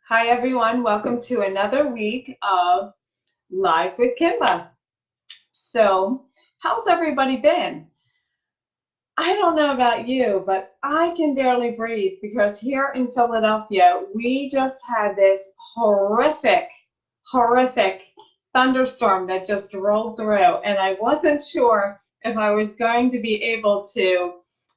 Hi everyone, welcome to another week of Live with Kimba. So, how's everybody been? I don't know about you, but I can barely breathe because here in Philadelphia, we just had this horrific thunderstorm that just rolled through, and I wasn't sure if I was going to be able to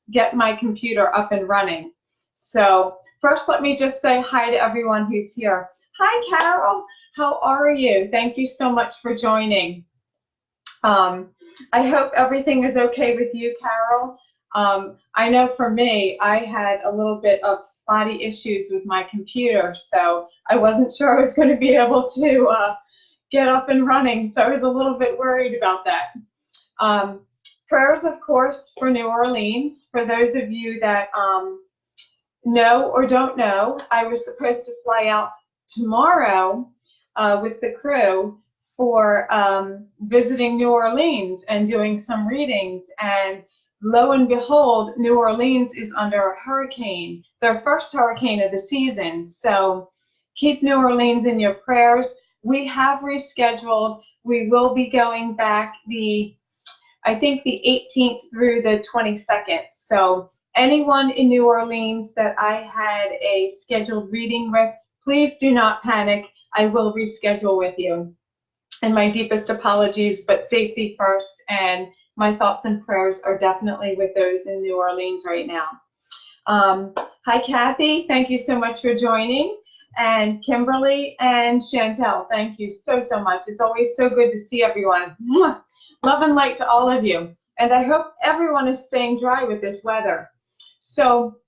get my computer up and running. So, first, let me just say hi to everyone who's here. Hi, Carol. How are you? Thank you so much for joining. Um, I hope everything is okay with you, Carol. I know for me, I had a little bit of spotty issues with my computer, so I wasn't sure I was going to be able to get up and running, so I was a little bit worried about that. Um, Prayers, of course, for New Orleans. For those of you that know or don't know, I was supposed to fly out tomorrow with the crew for visiting New Orleans and doing some readings. And lo and behold, New Orleans is under a hurricane, their first hurricane of the season. So keep New Orleans in your prayers. We have rescheduled. We will be going back I think the 18th through the 22nd. So anyone in New Orleans that I had a scheduled reading with, please do not panic. I will reschedule with you. And my deepest apologies, but safety first. And my thoughts and prayers are definitely with those in New Orleans right now. Hi, Kathy. Thank you so much for joining. And Kimberly and Chantel, thank you so much. It's always so good to see everyone. Mwah! Love and light to all of you. And I hope everyone is staying dry with this weather. So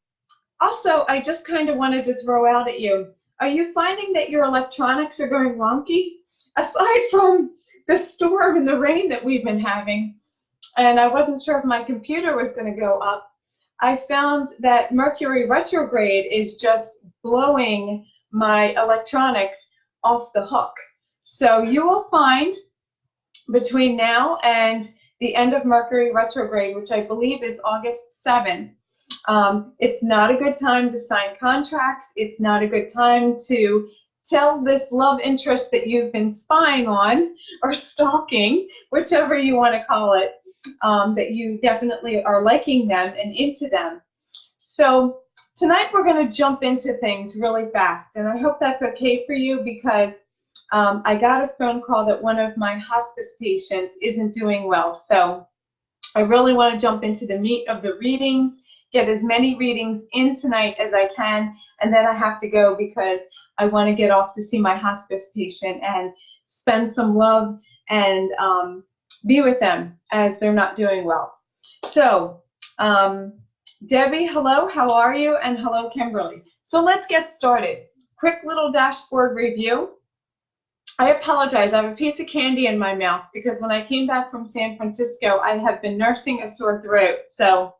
also, I just kind of wanted to throw out at you, are you finding that your electronics are going wonky? Aside from the storm and the rain that we've been having, and I wasn't sure if my computer was going to go up, I found that Mercury retrograde is just blowing my electronics off the hook. So you will find between now and the end of Mercury retrograde, which I believe is August 7th, it's not a good time to sign contracts. It's not a good time to tell this love interest that you've been spying on or stalking, whichever you want to call it, that you definitely are liking them and into them. So tonight we're going to jump into things really fast, and I hope that's okay for you because I got a phone call that one of my hospice patients isn't doing well. So I really want to jump into the meat of the readings, get as many readings in tonight as I can, and then I have to go because I want to get off to see my hospice patient and spend some love and be with them as they're not doing well. So, Debbie, hello, how are you? And hello, Kimberly. So let's get started. Quick little dashboard review. I apologize, I have a piece of candy in my mouth because when I came back from San Francisco, I have been nursing a sore throat. So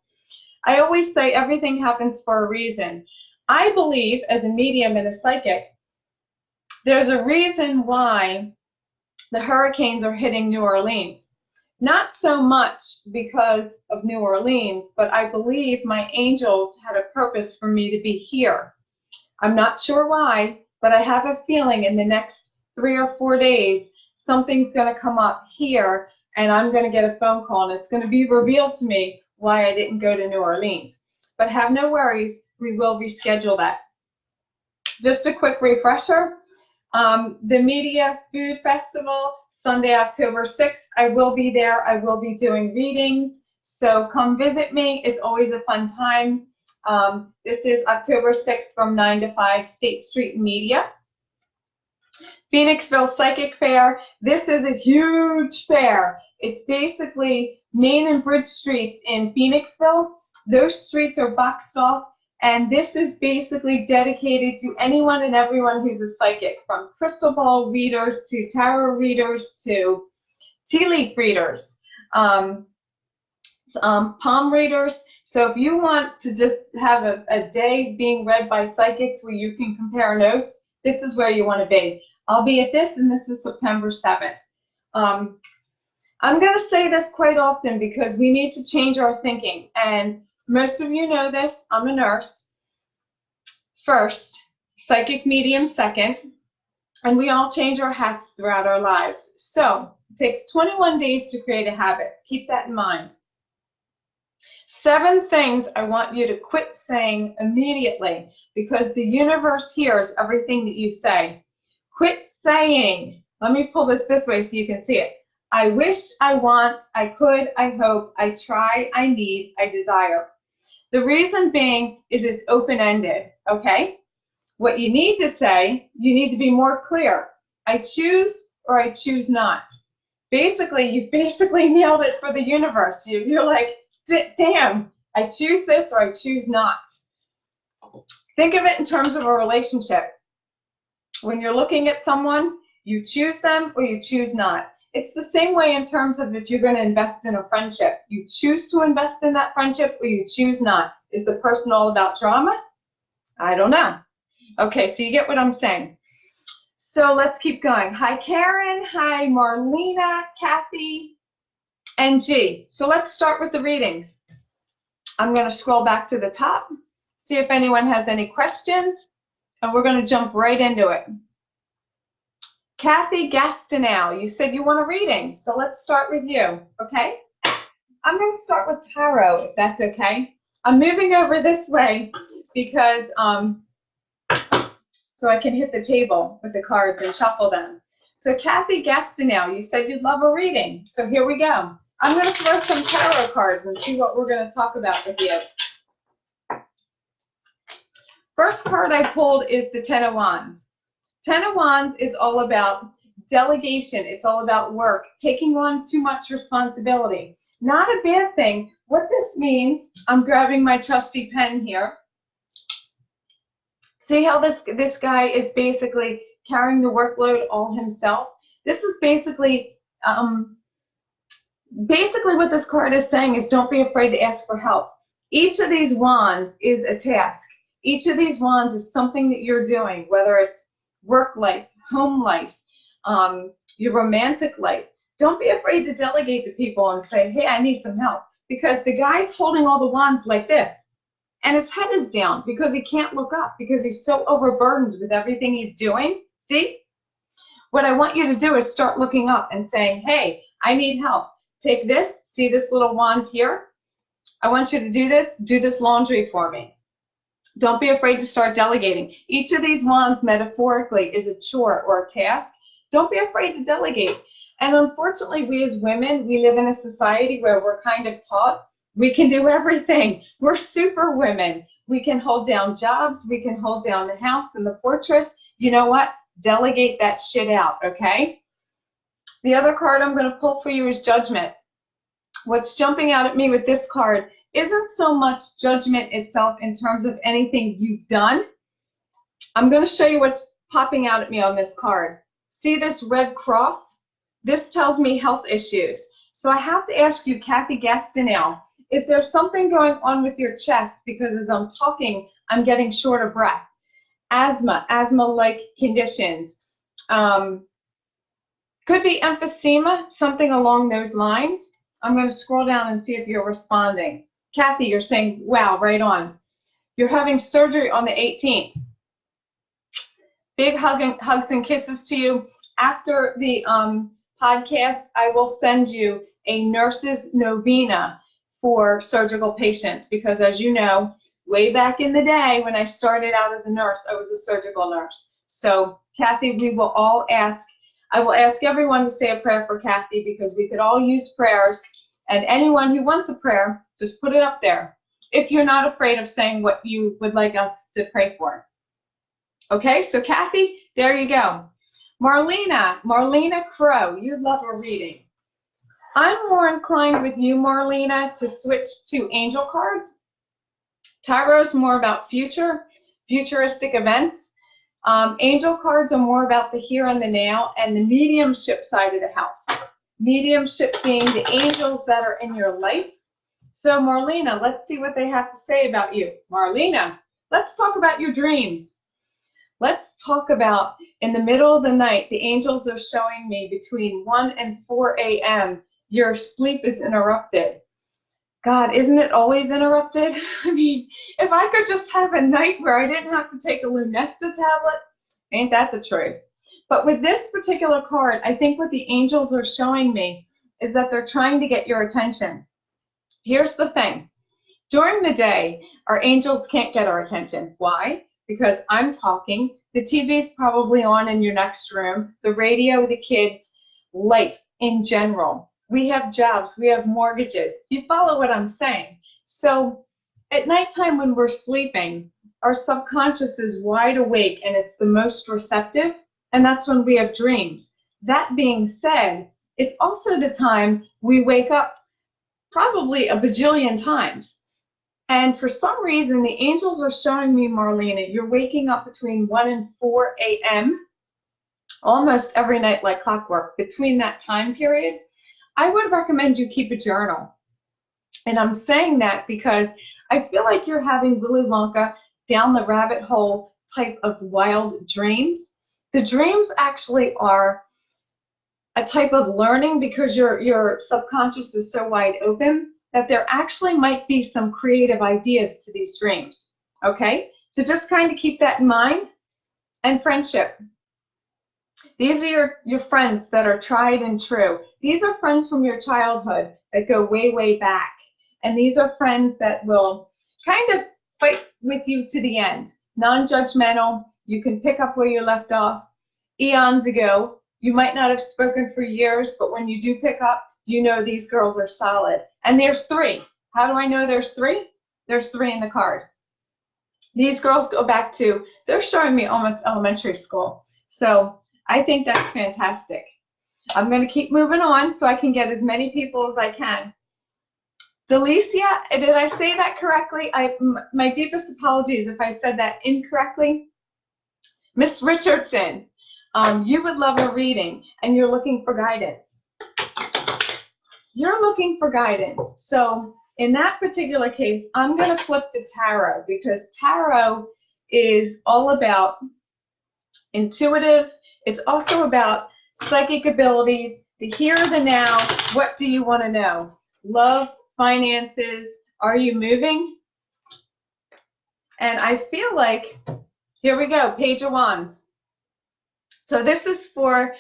I always say everything happens for a reason. I believe, as a medium and a psychic, there's a reason why the hurricanes are hitting New Orleans. Not so much because of New Orleans, but I believe my angels had a purpose for me to be here. I'm not sure why, but I have a feeling in the next 3 or 4 days, something's going to come up here and I'm going to get a phone call and it's going to be revealed to me why I didn't go to New Orleans. But have no worries, we will reschedule that. Just a quick refresher, the Media Food Festival, Sunday, October 6th, I will be there. I will be doing readings, so come visit me. It's always a fun time. This is October 6th from 9 to 5, State Street Media. Phoenixville Psychic Fair. This is a huge fair. It's basically Main and Bridge Streets in Phoenixville. Those streets are boxed off, and this is basically dedicated to anyone and everyone who's a psychic, from crystal ball readers to tarot readers to tea leaf readers, palm readers. So if you want to just have a day being read by psychics where you can compare notes, this is where you want to be. I'll be at this, and this is September 7th. I'm going to say this quite often because we need to change our thinking. And most of you know this. I'm a nurse first. psychic medium second, and we all change our hats throughout our lives. So it takes 21 days to create a habit. Keep that in mind. 7 things I want you to quit saying immediately, because the universe hears everything that you say. Quit saying, let me pull this way so you can see it. I wish, I want, I could, I hope, I try, I need, I desire. The reason being is it's open-ended, okay? What you need to say, you need to be more clear. I choose or I choose not. Basically, you nailed it for the universe. You're like, damn, I choose this or I choose not. Think of it in terms of a relationship. When you're looking at someone, you choose them or you choose not. It's the same way in terms of if you're going to invest in a friendship. You choose to invest in that friendship or you choose not. Is the person all about drama? I don't know. Okay, so you get what I'm saying. So let's keep going. Hi, Karen. Hi, Marlena, Kathy, and G. So let's start with the readings. I'm going to scroll back to the top, see if anyone has any questions, and we're going to jump right into it. Kathy Gastineau, you said you want a reading, so let's start with you, okay? I'm going to start with tarot, if that's okay. I'm moving over this way because so I can hit the table with the cards and shuffle them. So Kathy Gastineau, you said you'd love a reading, so here we go. I'm going to throw some tarot cards and see what we're going to talk about with you. First card I pulled is the Ten of Wands. Ten of Wands is all about delegation. It's all about work, taking on too much responsibility. Not a bad thing. What this means, I'm grabbing my trusty pen here. See how this guy is basically carrying the workload all himself? This is basically what this card is saying is don't be afraid to ask for help. Each of these wands is a task. Each of these wands is something that you're doing, whether it's work life, home life, your romantic life. Don't be afraid to delegate to people and say, hey, I need some help. Because the guy's holding all the wands like this, and his head is down because he can't look up because he's so overburdened with everything he's doing. See? What I want you to do is start looking up and saying, hey, I need help. Take this, see this little wand here? I want you to do this laundry for me. Don't be afraid to start delegating. Each of these wands metaphorically is a chore or a task. Don't be afraid to delegate. And unfortunately, we as women, we live in a society where we're kind of taught we can do everything. We're super women. We can hold down jobs. We can hold down the house and the fortress. You know what? Delegate that shit out, okay? The other card I'm going to pull for you is Judgment. What's jumping out at me with this card isn't so much judgment itself in terms of anything you've done. I'm going to show you what's popping out at me on this card. See this red cross? This tells me health issues. So I have to ask you, Kathy Gastineau, is there something going on with your chest? Because as I'm talking, I'm getting short of breath. Asthma-like conditions. Could be emphysema, something along those lines. I'm going to scroll down and see if you're responding. Kathy, you're saying, wow, right on. You're having surgery on the 18th. Big hugs and kisses to you. After the podcast, I will send you a nurse's novena for surgical patients because, as you know, way back in the day when I started out as a nurse, I was a surgical nurse. So, Kathy, I will ask everyone to say a prayer for Kathy because we could all use prayers. And anyone who wants a prayer, just put it up there. If you're not afraid of saying what you would like us to pray for. Okay, so Kathy, there you go. Marlena Crow, you'd love a reading. I'm more inclined with you, Marlena, to switch to angel cards. Tarot's more about futuristic events. Angel cards are more about the here and the now and the mediumship side of the house. Mediumship being the angels that are in your life. So Marlena, let's see what they have to say about you. Marlena, let's talk about your dreams. Let's talk about in the middle of the night, the angels are showing me between 1 and 4 a.m. your sleep is interrupted. God, isn't it always interrupted? I mean, if I could just have a night where I didn't have to take a Lunesta tablet, ain't that the truth? But with this particular card, I think what the angels are showing me is that they're trying to get your attention. Here's the thing. During the day, our angels can't get our attention. Why? Because I'm talking, the TV's probably on in your next room, the radio, the kids, life in general. We have jobs, we have mortgages. You follow what I'm saying? So at nighttime when we're sleeping, our subconscious is wide awake and it's the most receptive, and that's when we have dreams. That being said, it's also the time we wake up probably a bajillion times. And for some reason, the angels are showing me, Marlena, you're waking up between 1 and 4 a.m. almost every night like clockwork. Between that time period, I would recommend you keep a journal. And I'm saying that because I feel like you're having Willy Wonka down the rabbit hole type of wild dreams. The dreams actually are a type of learning because your subconscious is so wide open that there actually might be some creative ideas to these dreams. Okay? So just kind of keep that in mind. And friendship. These are your friends that are tried and true. These are friends from your childhood that go way, way back. And these are friends that will kind of fight with you to the end. Non-judgmental. You can pick up where you left off. Eons ago, you might not have spoken for years, but when you do pick up, you know these girls are solid. And there's 3. How do I know there's 3? There's 3 in the card. These girls go back to, they're showing me almost elementary school. So I think that's fantastic. I'm going to keep moving on so I can get as many people as I can. Delicia, did I say that correctly? My deepest apologies if I said that incorrectly. Miss Richardson, you would love a reading and you're looking for guidance. You're looking for guidance. So in that particular case, I'm going to flip to tarot because tarot is all about intuitive. It's also about psychic abilities, the here, the now. What do you want to know? Love, finances, are you moving? And I feel like, here we go, Page of Wands. So this is for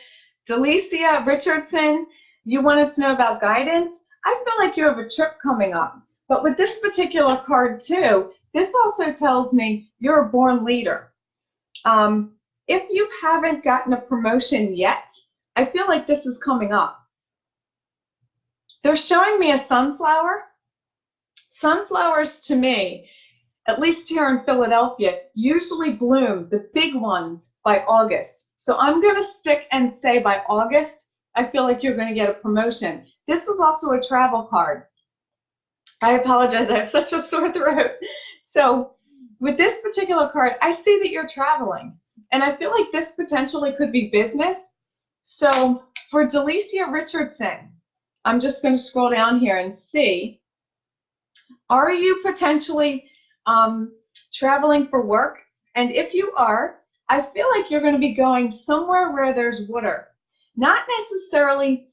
Delicia Richardson. You wanted to know about guidance. I feel like you have a trip coming up. But with this particular card too, this also tells me you're a born leader. If you haven't gotten a promotion yet, I feel like this is coming up. They're showing me a sunflower. Sunflowers to me, at least here in Philadelphia, usually bloom, the big ones, by August. So I'm going to stick and say by August, I feel like you're going to get a promotion. This is also a travel card. I apologize, I have such a sore throat. So with this particular card, I see that you're traveling. And I feel like this potentially could be business. So for Delicia Richardson, I'm just going to scroll down here and see, are you potentially traveling for work? And if you are, I feel like you're going to be going somewhere where there's water. Not necessarily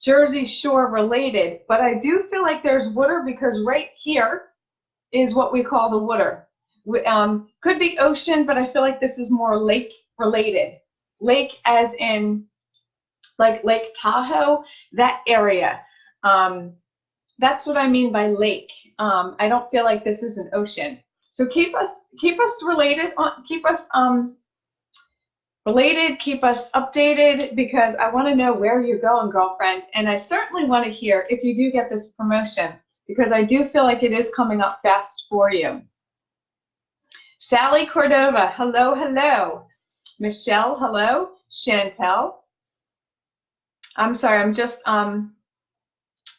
Jersey Shore related, but I do feel like there's water because right here is what we call the water. Could be ocean, but I feel like this is more lake related. Lake as in like Lake Tahoe, that area. That's what I mean by lake. I don't feel like this is an ocean. So keep us related, keep us related, keep us updated, because I want to know where you're going, girlfriend. And I certainly want to hear if you do get this promotion, because I do feel like it is coming up fast for you. Sally Cordova, hello, hello. Michelle, hello. Chantel. I'm sorry, I'm just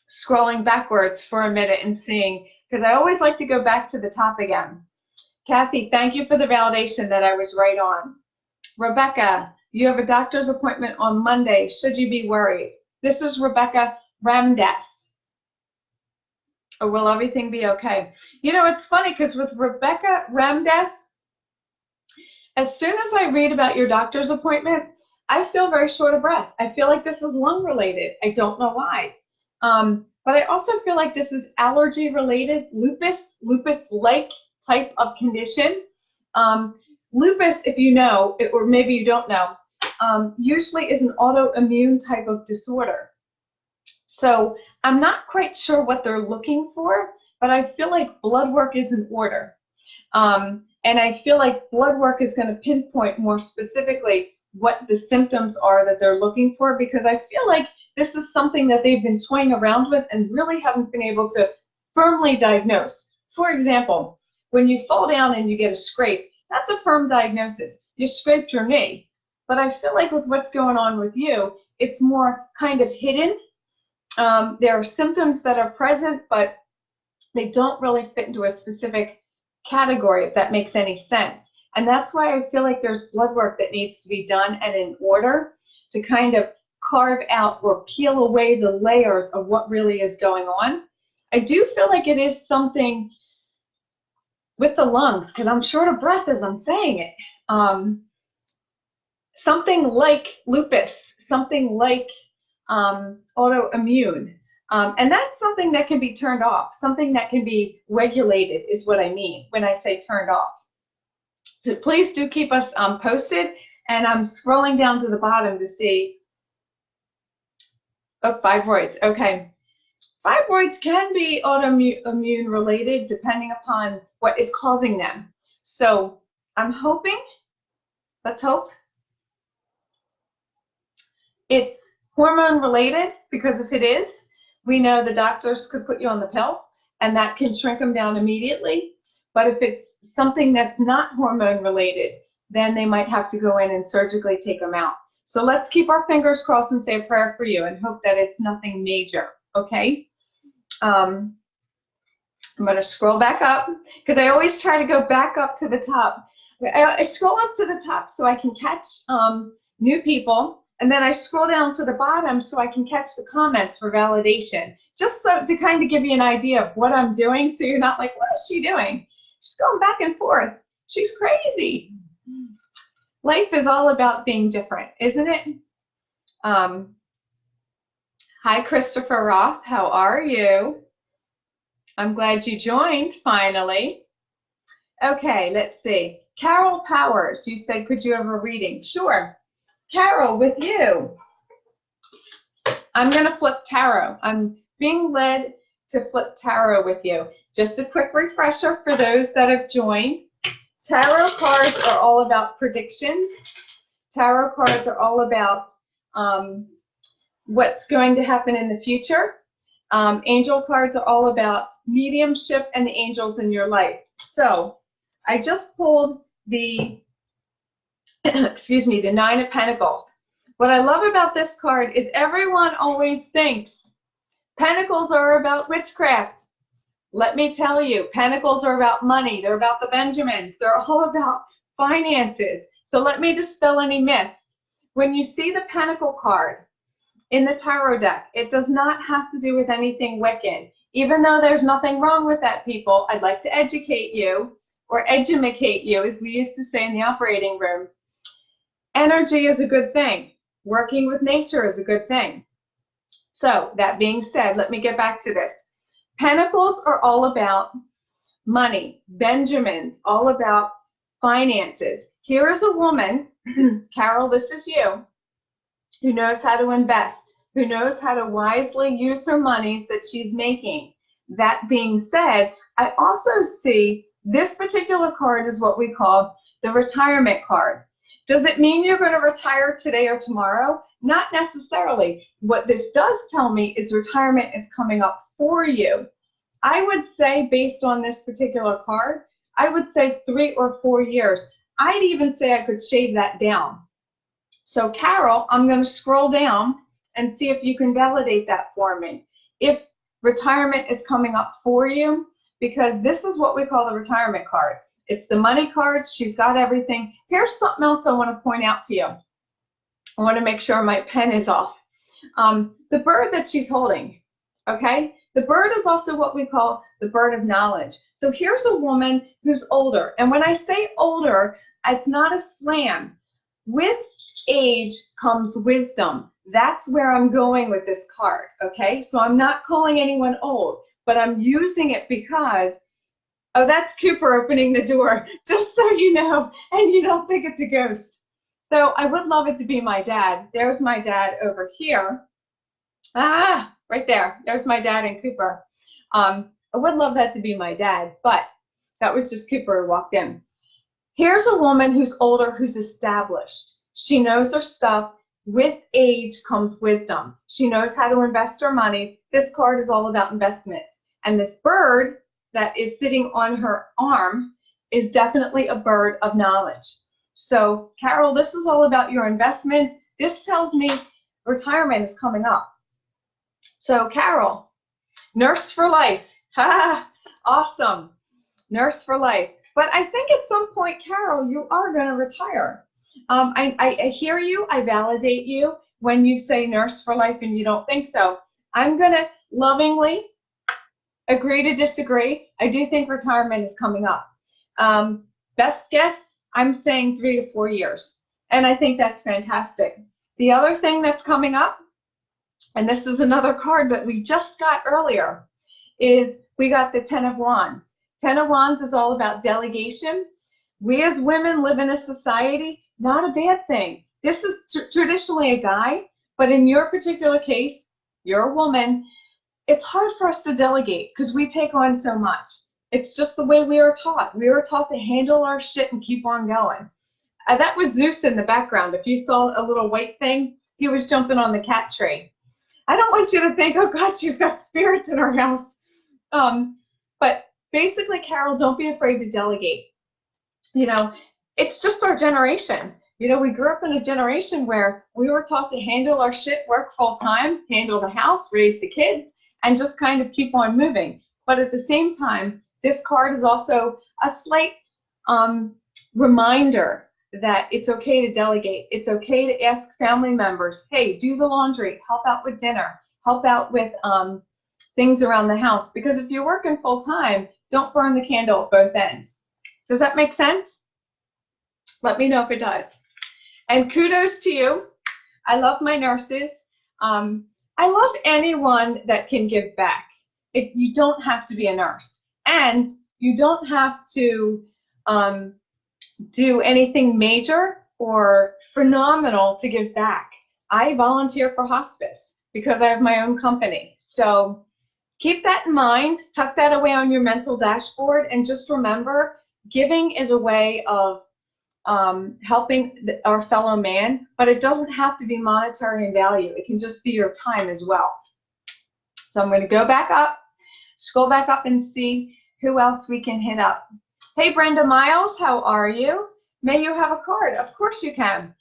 scrolling backwards for a minute and seeing, because I always like to go back to the top again. Kathy, thank you for the validation that I was right on. Rebecca, you have a doctor's appointment on Monday. Should you be worried? This is Rebecca Ramdes. Or will everything be okay? You know, it's funny because with Rebecca Ramdes, as soon as I read about your doctor's appointment, I feel very short of breath. I feel like this is lung related. I don't know why. but I also feel like this is allergy related, lupus-like type of condition. Lupus, if you know, or maybe you don't know, usually is an autoimmune type of disorder. So I'm not quite sure what they're looking for, but I feel like blood work is in order. And I feel like blood work is going to pinpoint more specifically what the symptoms are that they're looking for, because I feel like this is something that they've been toying around with and really haven't been able to firmly diagnose. For example, when you fall down and you get a scrape, that's a firm diagnosis. You scraped your knee. But I feel like with what's going on with you, it's more kind of hidden. There are symptoms that are present, but they don't really fit into a specific category, if that makes any sense. And that's why I feel like there's blood work that needs to be done and in order to kind of carve out or peel away the layers of what really is going on. I do feel like it is something with the lungs, because I'm short of breath as I'm saying it. Something like lupus, something like autoimmune. And that's something that can be turned off, something that can be regulated is what I mean when I say turned off. So please do keep us posted. And I'm scrolling down to the bottom to see, oh, fibroids. Okay. Fibroids can be autoimmune related depending upon what is causing them. So I'm hoping, let's hope, it's hormone related, because if it is, we know the doctors could put you on the pill and that can shrink them down immediately. But if it's something that's not hormone related, then they might have to go in and surgically take them out. So let's keep our fingers crossed and say a prayer for you and hope that it's nothing major, okay? I'm going to scroll back up, because I always try to go back up to the top. I scroll up to the top so I can catch new people, and then I scroll down to the bottom so I can catch the comments for validation, just so to kind of give you an idea of what I'm doing, so you're not like, what is she doing? She's going back and forth. She's crazy. Life is all about being different, isn't it? Hi, Christopher Roth. How are you? I'm glad you joined, finally. Okay, let's see. Carol Powers, you said, could you have a reading? Sure. Carol, with you. I'm going to flip tarot. I'm being led to flip tarot with you. Just a quick refresher for those that have joined. Tarot cards are all about predictions. Tarot cards are all about what's going to happen in the future. Angel cards are all about mediumship and the angels in your life. So I just pulled the, excuse me, the Nine of Pentacles. What I love about this card is everyone always thinks Pentacles are about witchcraft. Let me tell you, Pentacles are about money. They're about the Benjamins. They're all about finances. So let me dispel any myths. When you see the Pentacle card in the tarot deck, it does not have to do with anything Wiccan. Even though there's nothing wrong with that, people, I'd like to educate you, or edumacate you, as we used to say in the operating room. Energy is a good thing. Working with nature is a good thing. So that being said, let me get back to this. Pentacles are all about money. Benjamins, all about finances. Here is a woman, Carol, this is you, who knows how to invest, who knows how to wisely use her monies that she's making. That being said, I also see this particular card is what we call the retirement card. Does it mean you're going to retire today or tomorrow? Not necessarily. What this does tell me is retirement is coming up for you. I would say, based on this particular card, I would say 3 or 4 years. I'd even say I could shave that down. So Carol, I'm going to scroll down and see if you can validate that for me. If retirement is coming up for you, because this is what we call the retirement card. It's the money card. She's got everything. Here's something else I want to point out to you. I want to make sure my pen is off. The bird that she's holding, okay? The bird is also what we call the bird of knowledge. So here's a woman who's older. And when I say older, it's not a slam. With age comes wisdom. That's where I'm going with this card, okay? So I'm not calling anyone old, but I'm using it because, oh, that's Cooper opening the door, just so you know, and you don't think it's a ghost. So I would love it to be my dad. There's my dad over here. Ah, right there. There's my dad and Cooper. I would love that to be my dad, but that was just Cooper who walked in. Here's a woman who's older, who's established. She knows her stuff. With age comes wisdom. She knows how to invest her money. This card is all about investments. And this bird that is sitting on her arm is definitely a bird of knowledge. So, Carol, this is all about your investment. This tells me retirement is coming up. So, Carol, nurse for life. Ha! Awesome. Nurse for life. But I think at some point, Carol, you are going to retire. I hear you. I validate you when you say nurse for life and you don't think so. I'm going to lovingly agree to disagree. I do think retirement is coming up. Best guess, I'm saying 3 to 4 years. And I think that's fantastic. The other thing that's coming up, and this is another card that we just got earlier, is we got the Ten of Wands. Ten of Wands is all about delegation. We as women live in a society, not a bad thing. This is traditionally a guy, but in your particular case, you're a woman. It's hard for us to delegate because we take on so much. It's just the way we are taught. We are taught to handle our shit and keep on going. That was Zeus in the background. If you saw a little white thing, he was jumping on the cat tree. I don't want you to think, oh God, she's got spirits in her house. But basically, Carol, don't be afraid to delegate. You know, it's just our generation. You know, we grew up in a generation where we were taught to handle our shit, work full time, handle the house, raise the kids, and just kind of keep on moving. But at the same time, this card is also a slight reminder that it's okay to delegate. It's okay to ask family members, hey, do the laundry, help out with dinner, help out with things around the house. Because if you're working full time, don't burn the candle at both ends. Does that make sense? Let me know if it does. And kudos to you. I love my nurses. I love anyone that can give back. You don't have to be a nurse. And you don't have to do anything major or phenomenal to give back. I volunteer for hospice because I have my own company. So keep that in mind, tuck that away on your mental dashboard, and just remember, giving is a way of helping our fellow man, but it doesn't have to be monetary in value. It can just be your time as well. So I'm going to go back up, scroll back up and see who else we can hit up. Hey, Brenda Miles, how are you? May you have a card? Of course you can.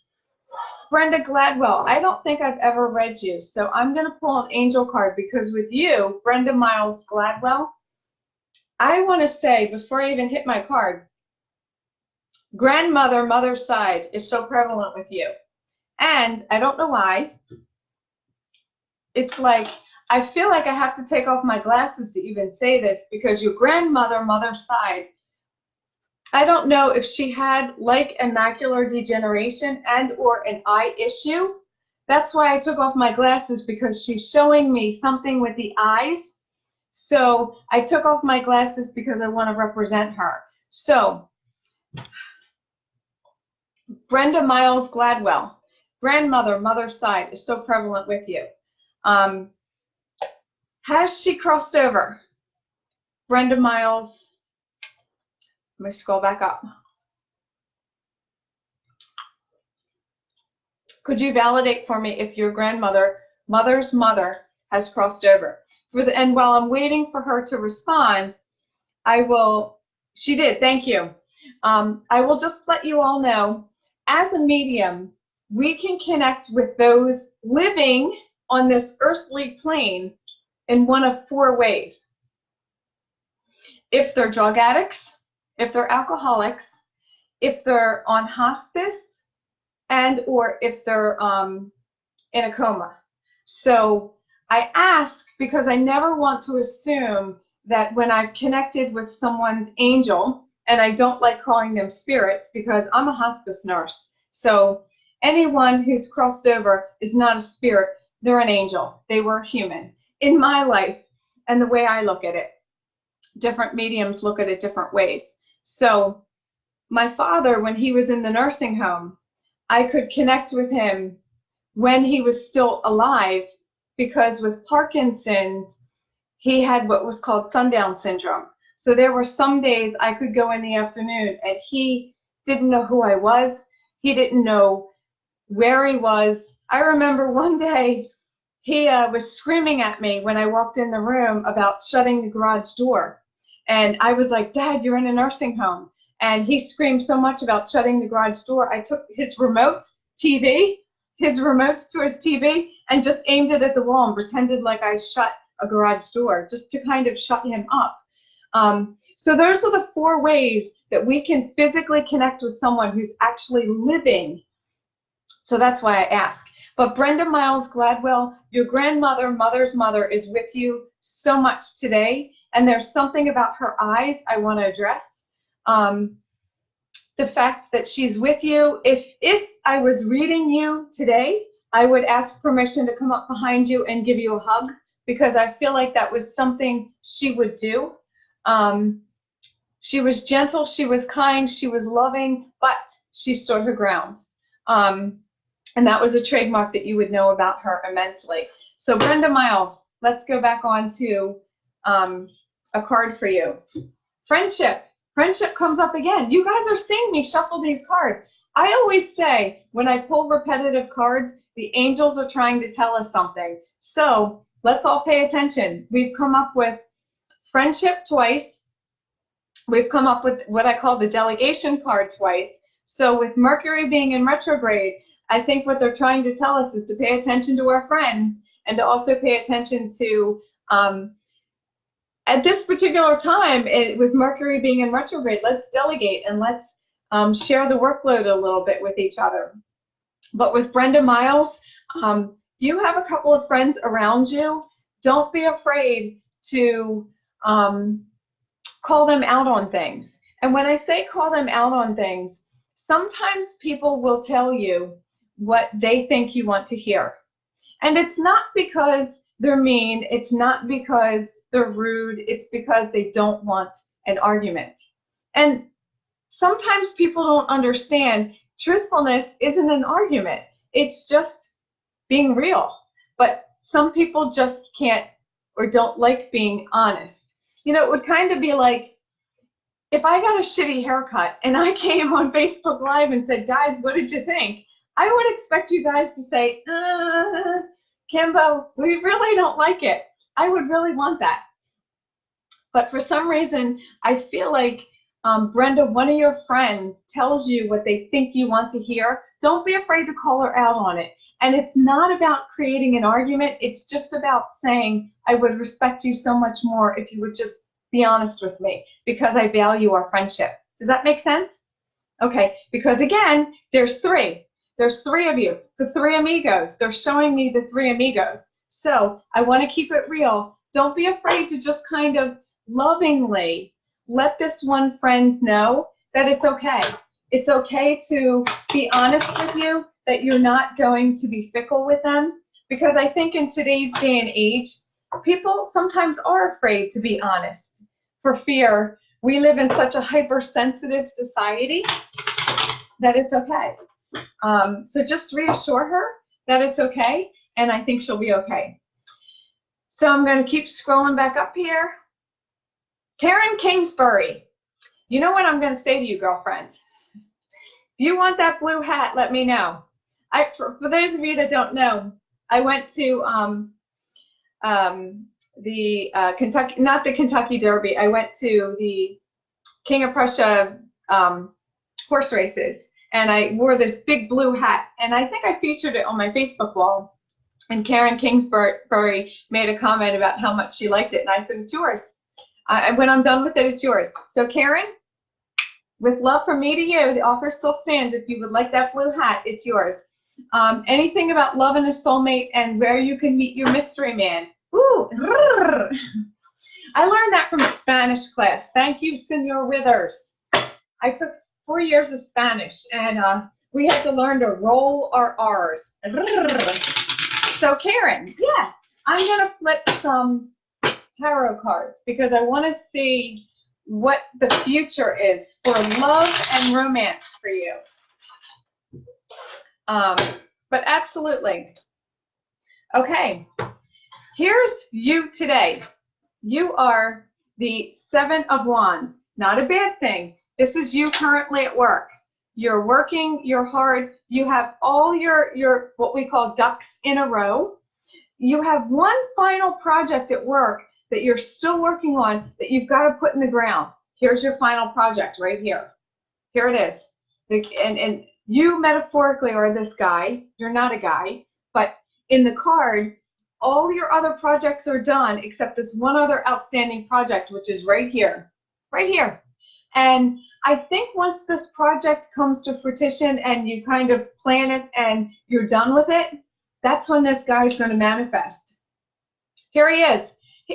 Brenda Gladwell, I don't think I've ever read you, so I'm going to pull an angel card because with you, Brenda Miles Gladwell, I want to say, before I even hit my card, grandmother, mother's side is so prevalent with you. And I don't know why. It's like, I feel like I have to take off my glasses to even say this because your grandmother, mother's side, I don't know if she had like a macular degeneration and or an eye issue. That's why I took off my glasses, because she's showing me something with the eyes. So I took off my glasses because I want to represent her. So Brenda Miles Gladwell, grandmother, mother's side is so prevalent with you. Has she crossed over? Brenda Miles, let me scroll back up. Could you validate for me if your grandmother, mother's mother, has crossed over? And while I'm waiting for her to respond, she did, thank you. I will just let you all know, as a medium, we can connect with those living on this earthly plane in one of 4 ways. If they're drug addicts, if they're alcoholics, if they're on hospice, and or if they're in a coma. So I ask because I never want to assume that when I've connected with someone's angel, and I don't like calling them spirits because I'm a hospice nurse. So Anyone who's crossed over is not a spirit. They're an angel. They were human. In my life and the way I look at it, different mediums look at it different ways. So my father, when he was in the nursing home, I could connect with him when he was still alive, because with Parkinson's, he had what was called sundown syndrome. So there were some days I could go in the afternoon and he didn't know who I was. He didn't know where he was. I remember one day he was screaming at me when I walked in the room about shutting the garage door. And I was like, Dad, you're in a nursing home. And he screamed so much about shutting the garage door. I took his remotes to his TV, and just aimed it at the wall and pretended like I shut a garage door, just to kind of shut him up. So those are the 4 ways that we can physically connect with someone who's actually living. So that's why I ask. But Brenda Miles Gladwell, your grandmother, mother's mother, is with you so much today. And there's something about her eyes I want to address. The fact that she's with you. If I was reading you today, I would ask permission to come up behind you and give you a hug, because I feel like that was something she would do. She was gentle, she was kind, she was loving, but she stood her ground. And that was a trademark that you would know about her immensely. So Brenda Miles, let's go back on to a card for you. Friendship. Friendship comes up again. You guys are seeing me shuffle these cards. I always say when I pull repetitive cards, the angels are trying to tell us something. So let's all pay attention. We've come up with friendship twice. We've come up with what I call the delegation card twice. So with Mercury being in retrograde, I think what they're trying to tell us is to pay attention to our friends, and to also pay attention to, at this particular time, with Mercury being in retrograde, let's delegate and let's share the workload a little bit with each other. But with Brenda Miles, you have a couple of friends around you. Don't be afraid to call them out on things. And when I say call them out on things, sometimes people will tell you what they think you want to hear. And it's not because they're mean, it's not because they're rude, it's because they don't want an argument. And sometimes people don't understand truthfulness isn't an argument, it's just being real. But some people just can't or don't like being honest. You know, it would kind of be like if I got a shitty haircut and I came on Facebook Live and said, guys, what did you think? I would expect you guys to say, Kimba, we really don't like it. I would really want that. But for some reason, I feel like Brenda, one of your friends tells you what they think you want to hear. Don't be afraid to call her out on it. And it's not about creating an argument. It's just about saying, I would respect you so much more if you would just be honest with me, because I value our friendship. Does that make sense? Okay, because again, there's 3. There's 3 of you, the 3 amigos. They're showing me the 3 amigos. So I want to keep it real. Don't be afraid to just kind of lovingly let this one friend know that it's okay. It's okay to be honest with you, that you're not going to be fickle with them. Because I think in today's day and age, people sometimes are afraid to be honest for fear. We live in such a hypersensitive society that it's okay. So just reassure her that it's okay, and I think she'll be okay. So I'm going to keep scrolling back up here. Karen Kingsbury, you know what I'm going to say to you, girlfriend? If you want that blue hat, let me know. For those of you that don't know, I went to the Kentucky, not the Kentucky Derby. I went to the King of Prussia horse races, and I wore this big blue hat, and I think I featured it on my Facebook wall. And Karen Kingsbury made a comment about how much she liked it, and I said, it's yours. When I'm done with it, it's yours. So Karen, with love from me to you, the offer still stands. If you would like that blue hat, it's yours. Anything about love and a soulmate and where you can meet your mystery man. Ooh, I learned that from a Spanish class. Thank you, Senor Withers. I took 4 years of Spanish, and We have to learn to roll our R's. So Karen, yeah, I'm going to flip some tarot cards because I want to see what the future is for love and romance for you. But absolutely. Okay, here's you today. You are the Seven of Wands. Not a bad thing. This is you currently at work. You're working, you're hard, you have all your what we call ducks in a row. You have one final project at work that you're still working on that you've got to put in the ground. Here's your final project right here. Here it is. And you metaphorically are this guy. You're not a guy, but in the card, all your other projects are done except this one other outstanding project, which is right here. Right here. And I think once this project comes to fruition and you kind of plan it and you're done with it, that's when this guy's going to manifest. Here he is.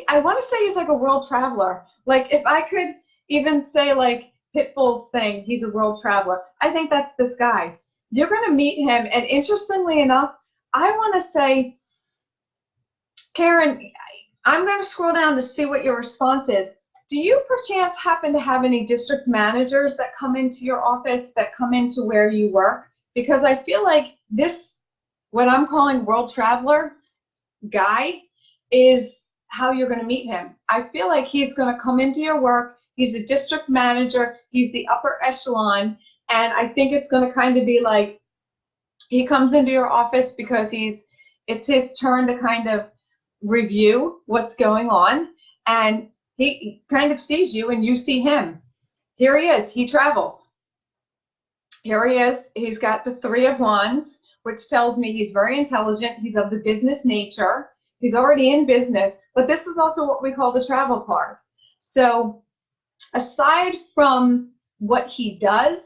I want to say he's like a world traveler. Like if I could even say like Pitbull's thing, he's a world traveler. I think that's this guy. You're going to meet him. And interestingly enough, I want to say, Karen, I'm going to scroll down to see what your response is. Do you perchance happen to have any district managers that come into your office, that come into where you work? Because I feel like this, what I'm calling world traveler guy, is how you're going to meet him. I feel like he's going to come into your work. He's a district manager. He's the upper echelon. And I think it's going to kind of be like he comes into your office because it's his turn to kind of review what's going on. And he kind of sees you and you see him. Here he is. He travels. Here he is. He's got the Three of Wands, which tells me he's very intelligent. He's of the business nature. He's already in business. But this is also what we call the travel card. So aside from what he does,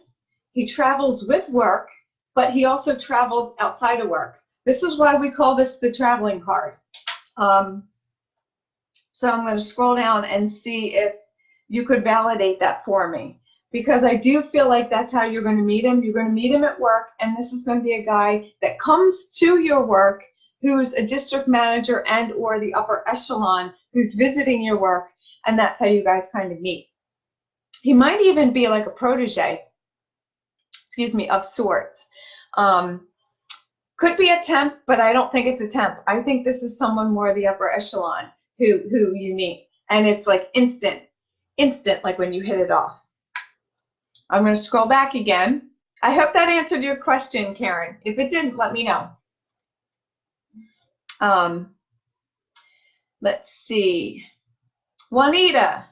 he travels with work, but he also travels outside of work. This is why we call this the traveling card. So I'm going to scroll down and see if you could validate that for me, because I do feel like that's how you're going to meet him. You're going to meet him at work, and this is going to be a guy that comes to your work who's a district manager and or the upper echelon who's visiting your work, and that's how you guys kind of meet. He might even be like a protege, of sorts. Could be a temp, but I don't think it's a temp. I think this is someone more the upper echelon who you meet, and it's like instant, like when you hit it off. I'm going to scroll back again. I hope that answered your question, Karen. If it didn't, let me know. Let's see. Juanita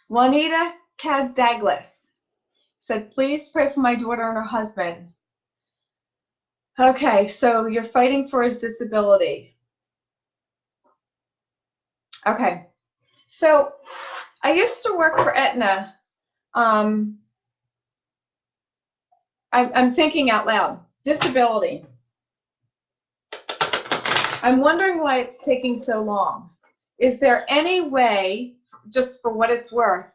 Kazdaglis said, please pray for my daughter and her husband. Okay, so you're fighting for his disability. Okay, so I used to work for Aetna. I'm thinking out loud. Disability. I'm wondering why it's taking so long. Is there any way, just for what it's worth,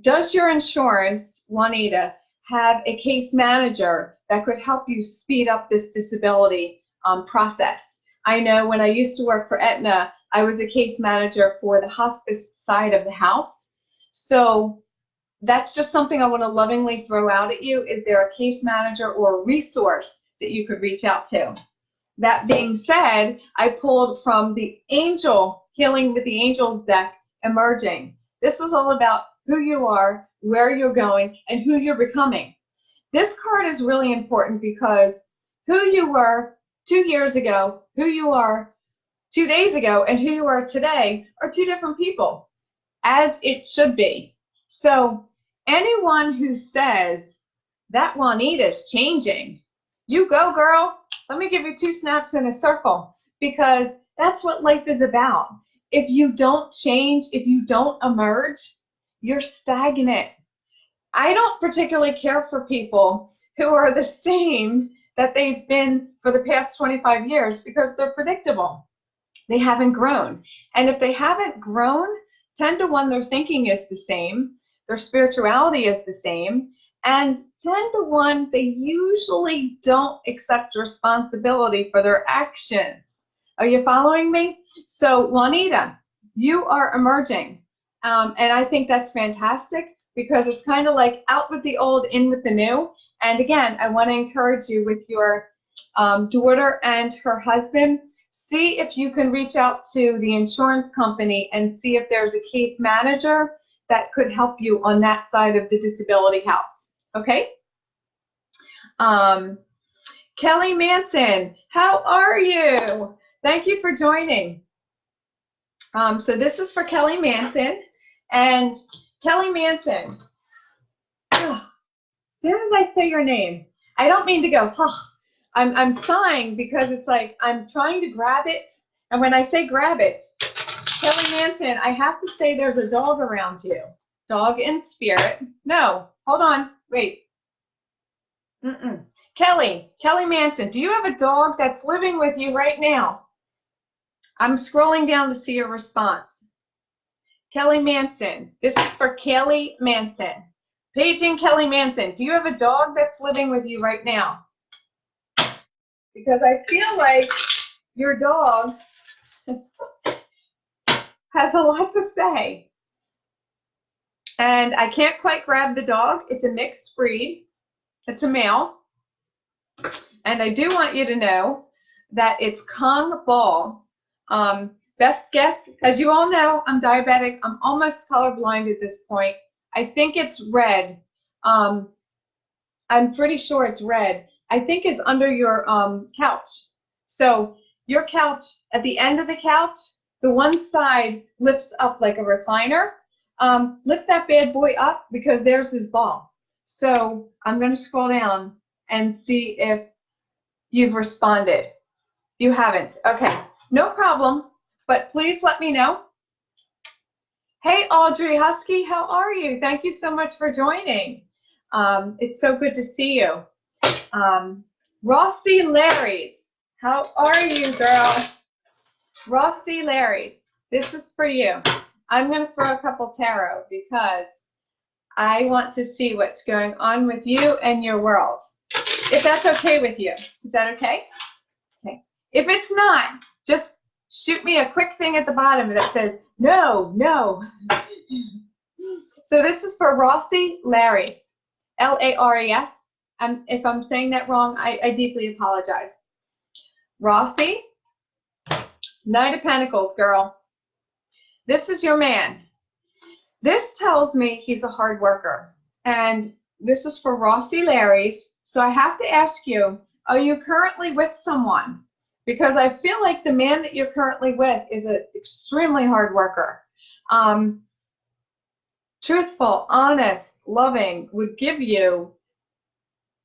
does your insurance, Juanita, have a case manager that could help you speed up this disability process? I know when I used to work for Aetna, I was a case manager for the hospice side of the house. So that's just something I want to lovingly throw out at you. Is there a case manager or a resource that you could reach out to? That being said, I pulled from the Angel Healing with the Angels deck, Emerging. This is all about who you are, where you're going, and who you're becoming. This card is really important because who you were 2 years ago, who you are 2 days ago, and who you are today are two different people, as it should be. So anyone who says that Juanita's changing, you go, girl. Let me give you 2 snaps in a circle, because that's what life is about. If you don't change, if you don't emerge, you're stagnant. I don't particularly care for people who are the same that they've been for the past 25 years because they're predictable. They haven't grown. And if they haven't grown, 10 to 1, their thinking is the same, their spirituality is the same, And 10 to 1, they usually don't accept responsibility for their actions. Are you following me? So Juanita, you are emerging. And I think that's fantastic because it's kind of like out with the old, in with the new. And again, I want to encourage you with your daughter and her husband. See if you can reach out to the insurance company and see if there's a case manager that could help you on that side of the disability house. Okay? Kelly Manson, how are you? Thank you for joining. So this is for Kelly Manson. And Kelly Manson, as soon as I say your name, I don't mean to go, huh. I'm sighing because it's like I'm trying to grab it. And when I say grab it, Kelly Manson, I have to say there's a dog around you. Dog in spirit. No, hold on. Wait. Kelly Manson, do you have a dog that's living with you right now? I'm scrolling down to see your response. Kelly Manson, this is for Kelly Manson. Paging Kelly Manson, do you have a dog that's living with you right now? Because I feel like your dog has a lot to say. And I can't quite grab the dog. It's a mixed breed. It's a male. And I do want you to know that it's Kung Ball. Best guess, as you all know, I'm diabetic. I'm almost colorblind at this point. I think it's red. I'm pretty sure it's red. I think is under your couch. So your couch, at the end of the couch, the one side lifts up like a recliner. Lift that bad boy up because there's his ball. So I'm going to scroll down and see if you've responded. You haven't. Okay, no problem, but please let me know. Hey, Audrey Husky, how are you? Thank you so much for joining. It's so good to see you. Rossi Larry's, how are you, girl? Rossi Larry's, this is for you. I'm going to throw a couple tarot because I want to see what's going on with you and your world. If that's okay with you. Is that okay? Okay. If it's not, just shoot me a quick thing at the bottom that says, no, no. So this is for Rossi Larry's, L-A-R-E-S. If I'm saying that wrong, I deeply apologize. Rossi, Knight of Pentacles, girl. This is your man. This tells me he's a hard worker. And this is for Rossi Larry's. So I have to ask you, are you currently with someone? Because I feel like the man that you're currently with is an extremely hard worker. Truthful, honest, loving, would give you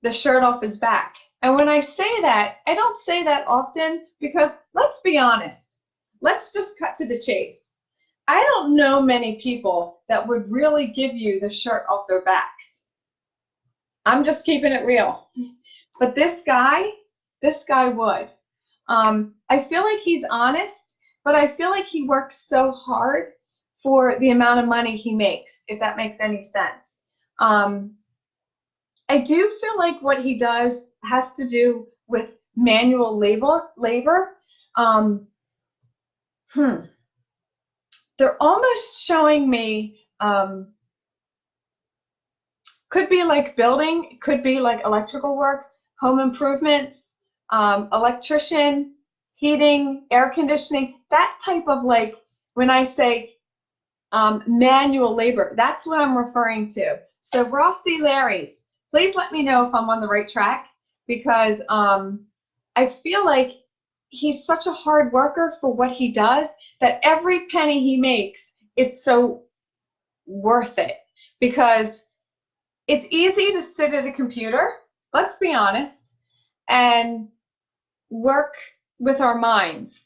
the shirt off his back. And when I say that, I don't say that often because let's be honest. Let's just cut to the chase. I don't know many people that would really give you the shirt off their backs. I'm just keeping it real. But this guy would. I feel like he's honest, but I feel like he works so hard for the amount of money he makes, if that makes any sense. I do feel like what he does has to do with manual labor. They're almost showing me, could be like building, could be like electrical work, home improvements, electrician, heating, air conditioning, that type of like, when I say manual labor, that's what I'm referring to. So Rossi Larry's, please let me know if I'm on the right track because I feel like he's such a hard worker for what he does that every penny he makes, it's so worth it because it's easy to sit at a computer, let's be honest, and work with our minds.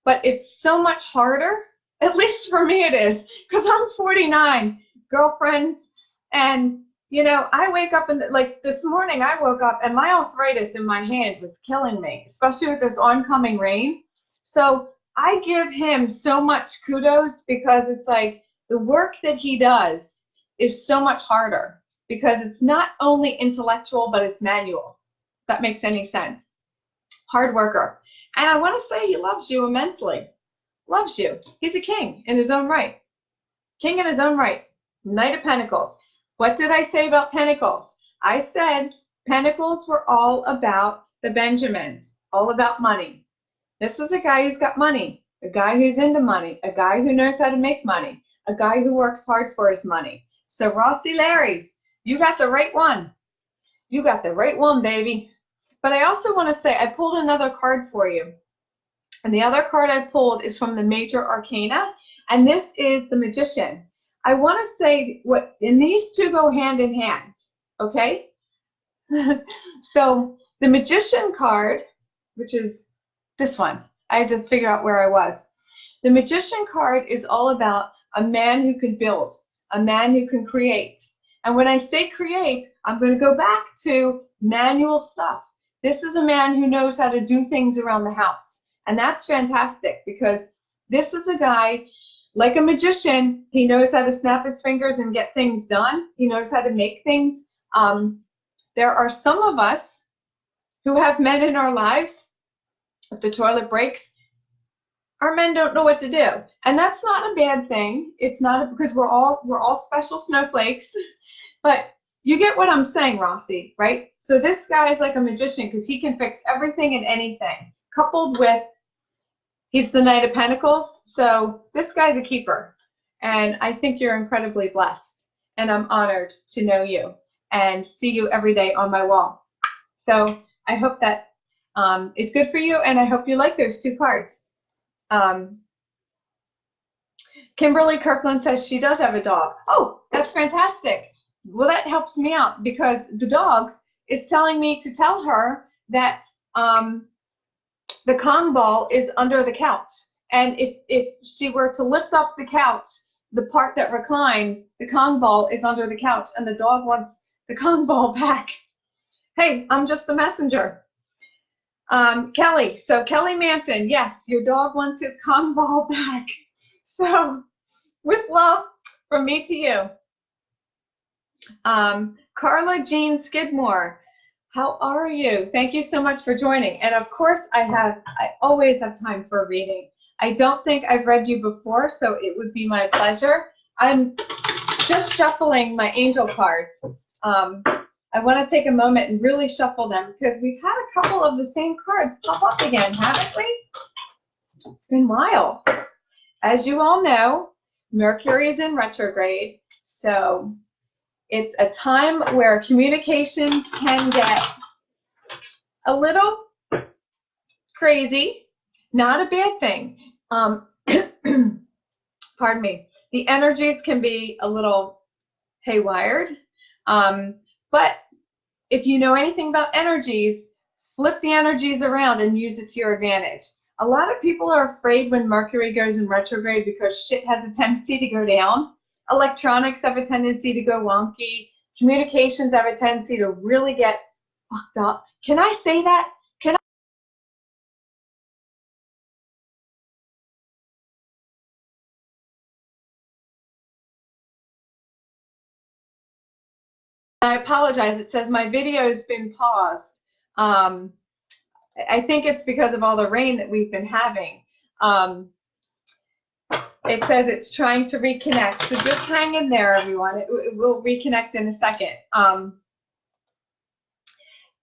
But it's so much harder, at least for me it is, because I'm 49, girlfriends, and you know, I wake up and like this morning I woke up and my arthritis in my hand was killing me, especially with this oncoming rain. So I give him so much kudos because it's like the work that he does is so much harder. because it's not only intellectual, but it's manual. If that makes any sense. Hard worker. And I want to say he loves you immensely. Loves you. He's a king in his own right. King in his own right. Knight of Pentacles. What did I say about Pentacles? I said Pentacles were all about the Benjamins, all about money. This is a guy who's got money, a guy who's into money, a guy who knows how to make money, a guy who works hard for his money. So Rossi Larry's, you got the right one. You got the right one, baby. But I also want to say I pulled another card for you. And the other card I pulled is from the Major Arcana, and this is the Magician. I want to say and these two go hand in hand, okay? So the Magician card, which is this one, I had to figure out where I was. The Magician card is all about a man who can build, a man who can create. And when I say create, I'm going to go back to manual stuff. This is a man who knows how to do things around the house. And that's fantastic because this is a guy, like a magician, he knows how to snap his fingers and get things done. He knows how to make things. There are some of us who have men in our lives. If the toilet breaks, our men don't know what to do. And that's not a bad thing. It's not because we're all special snowflakes. But you get what I'm saying, Rossi, right? So this guy is like a magician because he can fix everything and anything. Coupled with, he's the Knight of Pentacles. So this guy's a keeper. And I think you're incredibly blessed. And I'm honored to know you and see you every day on my wall. So I hope that is good for you. And I hope you like those two cards. Kimberly Kirkland says she does have a dog. Oh, that's fantastic. Well, that helps me out because the dog is telling me to tell her that the Kong ball is under the couch. And if she were to lift up the couch, the part that reclines, the Kong ball is under the couch and the dog wants the Kong ball back. Hey, I'm just the messenger. Kelly, so Kelly Manson, yes, your dog wants his Kong ball back. So, with love from me to you. Carla Jean Skidmore, how are you? Thank you so much for joining. And of course, I always have time for a reading. I don't think I've read you before, so it would be my pleasure. I'm just shuffling my angel cards. I want to take a moment and really shuffle them because we've had a couple of the same cards pop up again, haven't we? It's been a while. As you all know, Mercury is in retrograde, so it's a time where communications can get a little crazy. Not a bad thing. Pardon me. The energies can be a little haywired. But if you know anything about energies, flip the energies around and use it to your advantage. A lot of people are afraid when Mercury goes in retrograde because shit has a tendency to go down. Electronics have a tendency to go wonky. Communications have a tendency to really get fucked up. Can I say that? I apologize. It says my video has been paused. I think it's because of all the rain that we've been having. It says it's trying to reconnect. So just hang in there, everyone. It will reconnect in a second.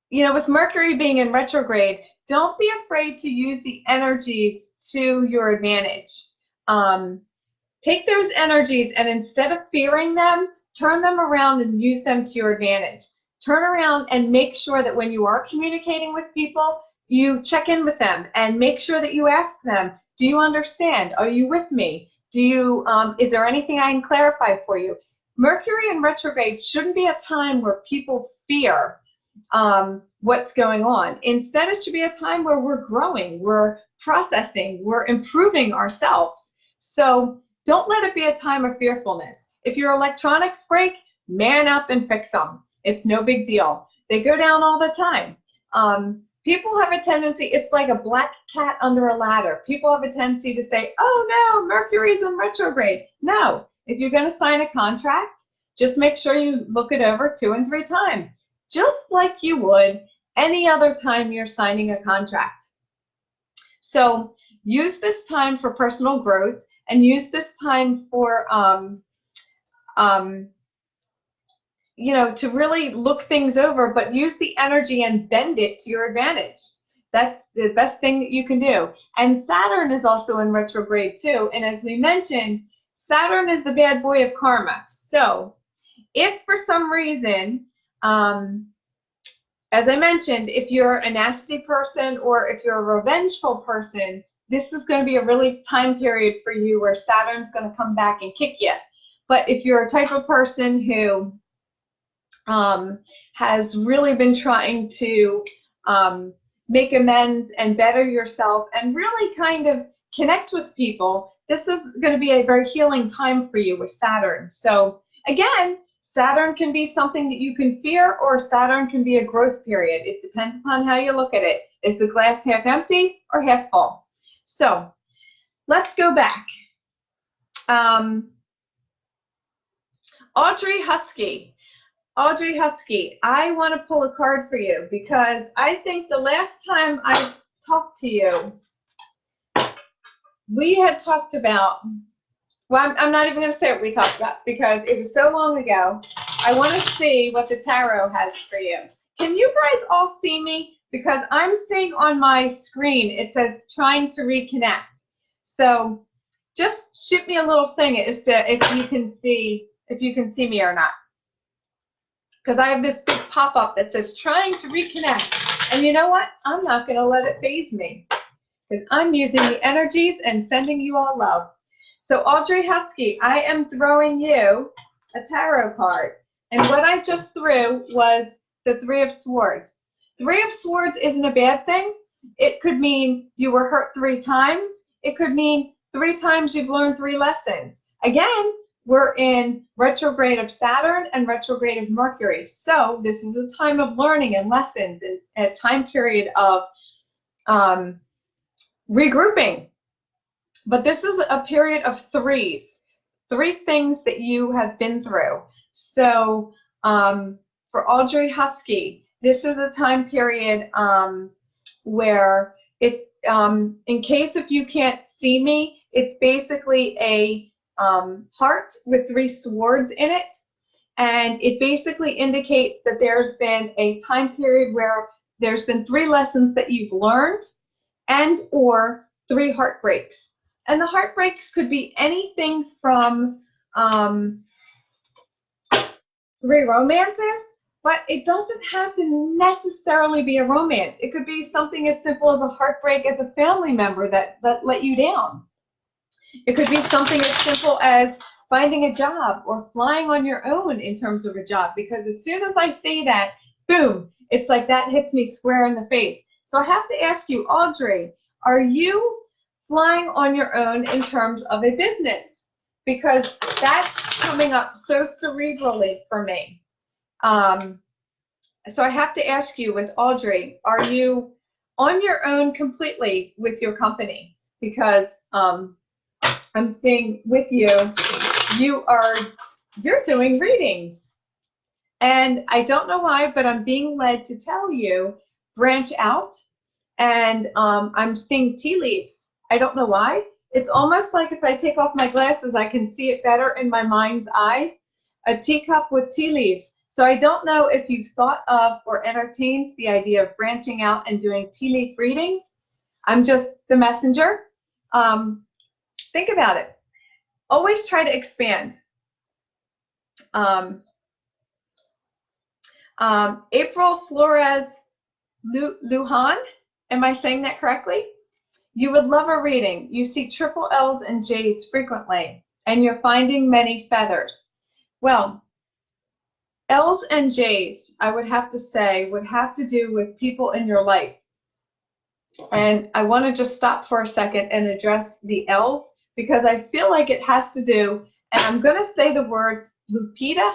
You know, with Mercury being in retrograde, don't be afraid to use the energies to your advantage. Take those energies and instead of fearing them, turn them around and use them to your advantage. Turn around and make sure that when you are communicating with people, you check in with them and make sure that you ask them, do you understand? Are you with me? Is there anything I can clarify for you? Mercury in retrograde shouldn't be a time where people fear what's going on. Instead, it should be a time where we're growing, we're processing, we're improving ourselves. So don't let it be a time of fearfulness. If your electronics break, man up and fix them. It's no big deal. They go down all the time. People have a tendency, it's like a black cat under a ladder. People have a tendency to say, oh no, Mercury's in retrograde. No, if you're going to sign a contract, just make sure you look it over 2 and 3 times, just like you would any other time you're signing a contract. So use this time for personal growth and use this time for, to really look things over, but use the energy and bend it to your advantage. That's the best thing that you can do. And Saturn is also in retrograde too. And as we mentioned, Saturn is the bad boy of karma. So if for some reason, as I mentioned, if you're a nasty person or if you're a revengeful person, this is going to be a really time period for you where Saturn's going to come back and kick you. But if you're a type of person who has really been trying to make amends and better yourself and really kind of connect with people, this is going to be a very healing time for you with Saturn. So again, Saturn can be something that you can fear, or Saturn can be a growth period. It depends upon how you look at it. Is the glass half empty or half full? So let's go back. Audrey Husky, I want to pull a card for you because I think the last time I talked to you, we had talked about, well, I'm not even going to say what we talked about because it was so long ago. I want to see what the tarot has for you. Can you guys all see me? Because I'm seeing on my screen, it says trying to reconnect. So just shoot me a little thing as to if you can see me or not. Because I have this big pop-up that says trying to reconnect. And you know what? I'm not going to let it faze me because I'm using the energies and sending you all love. So Audrey Husky, I am throwing you a tarot card. And what I just threw was the Three of Swords. Three of Swords isn't a bad thing. It could mean you were hurt 3 times. It could mean 3 times you've learned 3 lessons. Again, we're in retrograde of Saturn and retrograde of Mercury. So this is a time of learning and lessons and a time period of regrouping. But this is a period of 3s, 3 things that you have been through. So for Audrey Husky, this is a time period where it's, in case if you can't see me, it's basically a heart with 3 swords in it. And it basically indicates that there's been a time period where there's been 3 lessons that you've learned and or 3 heartbreaks. And the heartbreaks could be anything from 3 romances, but it doesn't have to necessarily be a romance. It could be something as simple as a heartbreak as a family member that let you down. It could be something as simple as finding a job or flying on your own in terms of a job, because as soon as I say that, boom, it's like that hits me square in the face. So I have to ask you, Audrey, are you flying on your own in terms of a business? Because that's coming up so cerebrally for me. So I have to ask you with Audrey, are you on your own completely with your company? Because I'm seeing with you, you're doing readings. And I don't know why, but I'm being led to tell you, branch out. And I'm seeing tea leaves. I don't know why. It's almost like if I take off my glasses, I can see it better in my mind's eye. A teacup with tea leaves. So I don't know if you've thought of or entertained the idea of branching out and doing tea leaf readings. I'm just the messenger. Think about it. Always try to expand. April Flores Lujan, am I saying that correctly? You would love a reading. You see triple L's and J's frequently, and you're finding many feathers. Well, L's and J's, I would have to say, would have to do with people in your life. And I want to just stop for a second and address the L's, because I feel like it has to do, and I'm going to say the word Lupita,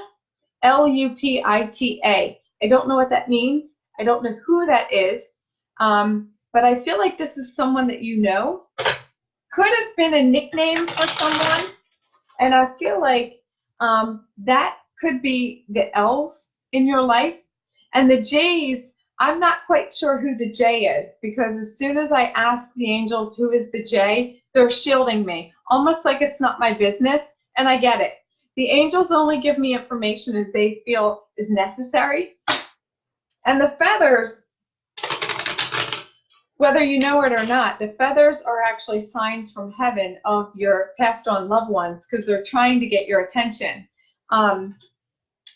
L-U-P-I-T-A. I don't know what that means. I don't know who that is. But I feel like this is someone that you know. Could have been a nickname for someone. And I feel like that could be the L's in your life. And the J's, I'm not quite sure who the J is, because as soon as I ask the angels who is the J, they're shielding me, almost like it's not my business, and I get it. The angels only give me information as they feel is necessary. And the feathers, whether you know it or not, the feathers are actually signs from heaven of your passed on loved ones, because they're trying to get your attention.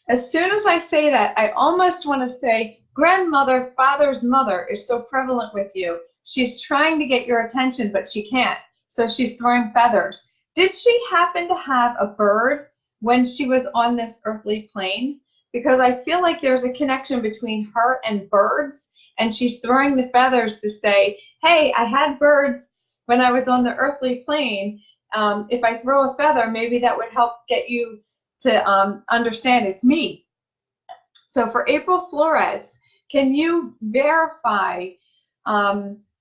As soon as I say that, I almost want to say, grandmother, father's mother is so prevalent with you. She's trying to get your attention, but she can't. So she's throwing feathers. Did she happen to have a bird when she was on this earthly plane? Because I feel like there's a connection between her and birds, and she's throwing the feathers to say, hey, I had birds when I was on the earthly plane. If I throw a feather, maybe that would help get you to understand it's me. So for April Flores, can you verify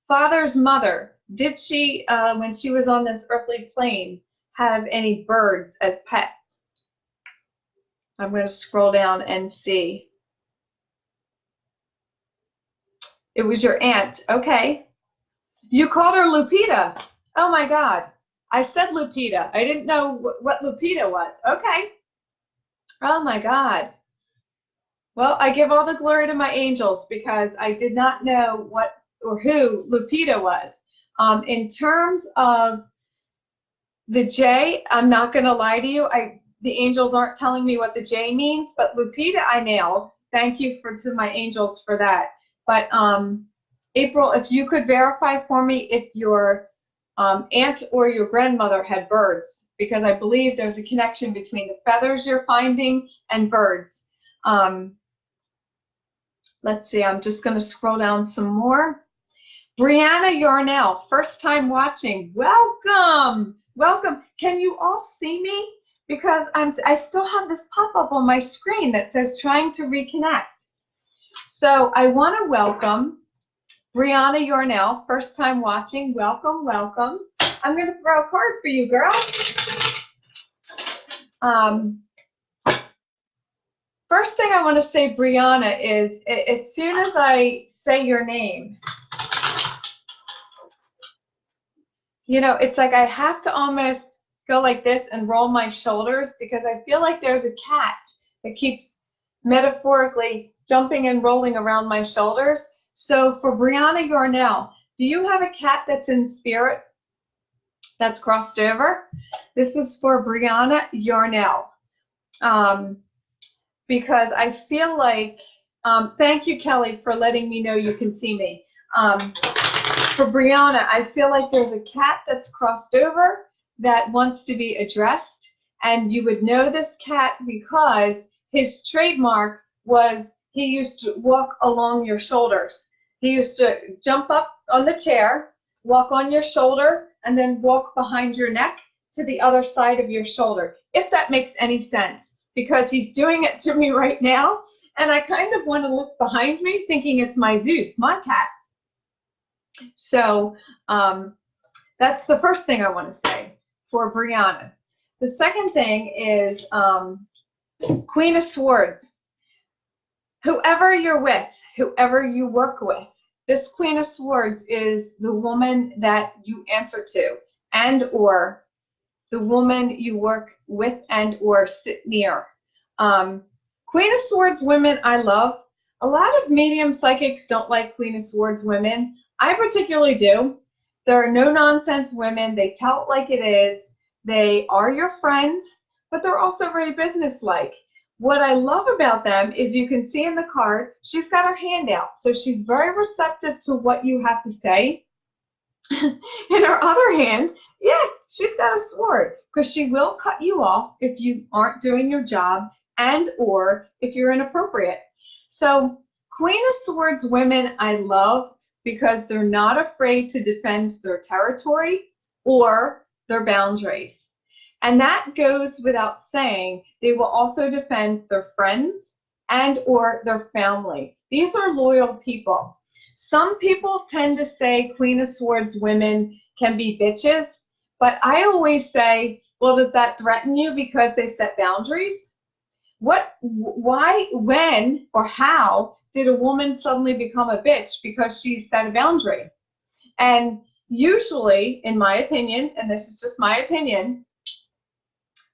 father's mother? Did she, when she was on this earthly plane, have any birds as pets? I'm going to scroll down and see. It was your aunt. Okay. You called her Lupita. Oh my God. I said Lupita. I didn't know what Lupita was. Okay. Oh my God. Well, I give all the glory to my angels, because I did not know what or who Lupita was. In terms of the J, I'm not going to lie to you. The angels aren't telling me what the J means, but Lupita I nailed. Thank you to my angels for that. But April, if you could verify for me if your aunt or your grandmother had birds, because I believe there's a connection between the feathers you're finding and birds. Let's see, I'm just going to scroll down some more. Brianna Yarnell, first time watching. Welcome. Welcome. Can you all see me? Because I still have this pop-up on my screen that says trying to reconnect. So I want to welcome Brianna Yarnell, first time watching. Welcome, welcome. I'm going to throw a card for you, girl. First thing I want to say, Brianna, is as soon as I say your name, you know, it's like I have to almost go like this and roll my shoulders, because I feel like there's a cat that keeps metaphorically jumping and rolling around my shoulders. So for Brianna Yarnell, do you have a cat that's in spirit that's crossed over? This is for Brianna Yarnell. Because I feel like, thank you, Kelly, for letting me know you can see me. For Brianna, I feel like there's a cat that's crossed over that wants to be addressed, and you would know this cat because his trademark was he used to walk along your shoulders. He used to jump up on the chair, walk on your shoulder, and then walk behind your neck to the other side of your shoulder, if that makes any sense, because he's doing it to me right now, and I kind of want to look behind me thinking it's my Zeus, my cat. So that's the first thing I want to say for Brianna. The second thing is Queen of Swords. Whoever you're with, whoever you work with, this Queen of Swords is the woman that you answer to, and or the woman you work with and or sit near. Queen of Swords women I love. A lot of medium psychics don't like Queen of Swords women. I particularly do. They're no-nonsense women. They tell it like it is. They are your friends, but they're also very businesslike. What I love about them is you can see in the card, she's got her hand out. So she's very receptive to what you have to say. In her other hand, yeah, she's got a sword, because she will cut you off if you aren't doing your job and or if you're inappropriate. So Queen of Swords women I love because they're not afraid to defend their territory or their boundaries. And that goes without saying. They will also defend their friends and or their family. These are loyal people. Some people tend to say Queen of Swords women can be bitches, but I always say, well, does that threaten you because they set boundaries? why, when, or how did a woman suddenly become a bitch because she set a boundary? And usually, in my opinion, and this is just my opinion,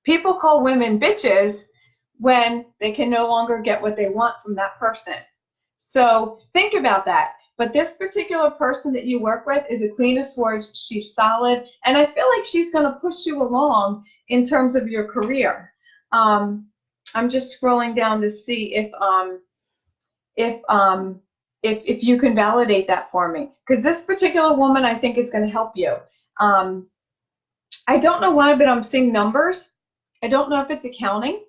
people call women bitches when they can no longer get what they want from that person. So think about that. But this particular person that you work with is a Queen of Swords. She's solid, and I feel like she's going to push you along in terms of your career. I'm just scrolling down to see if you can validate that for me, because this particular woman I think is going to help you. I don't know why, but I'm seeing numbers. I don't know if it's accounting,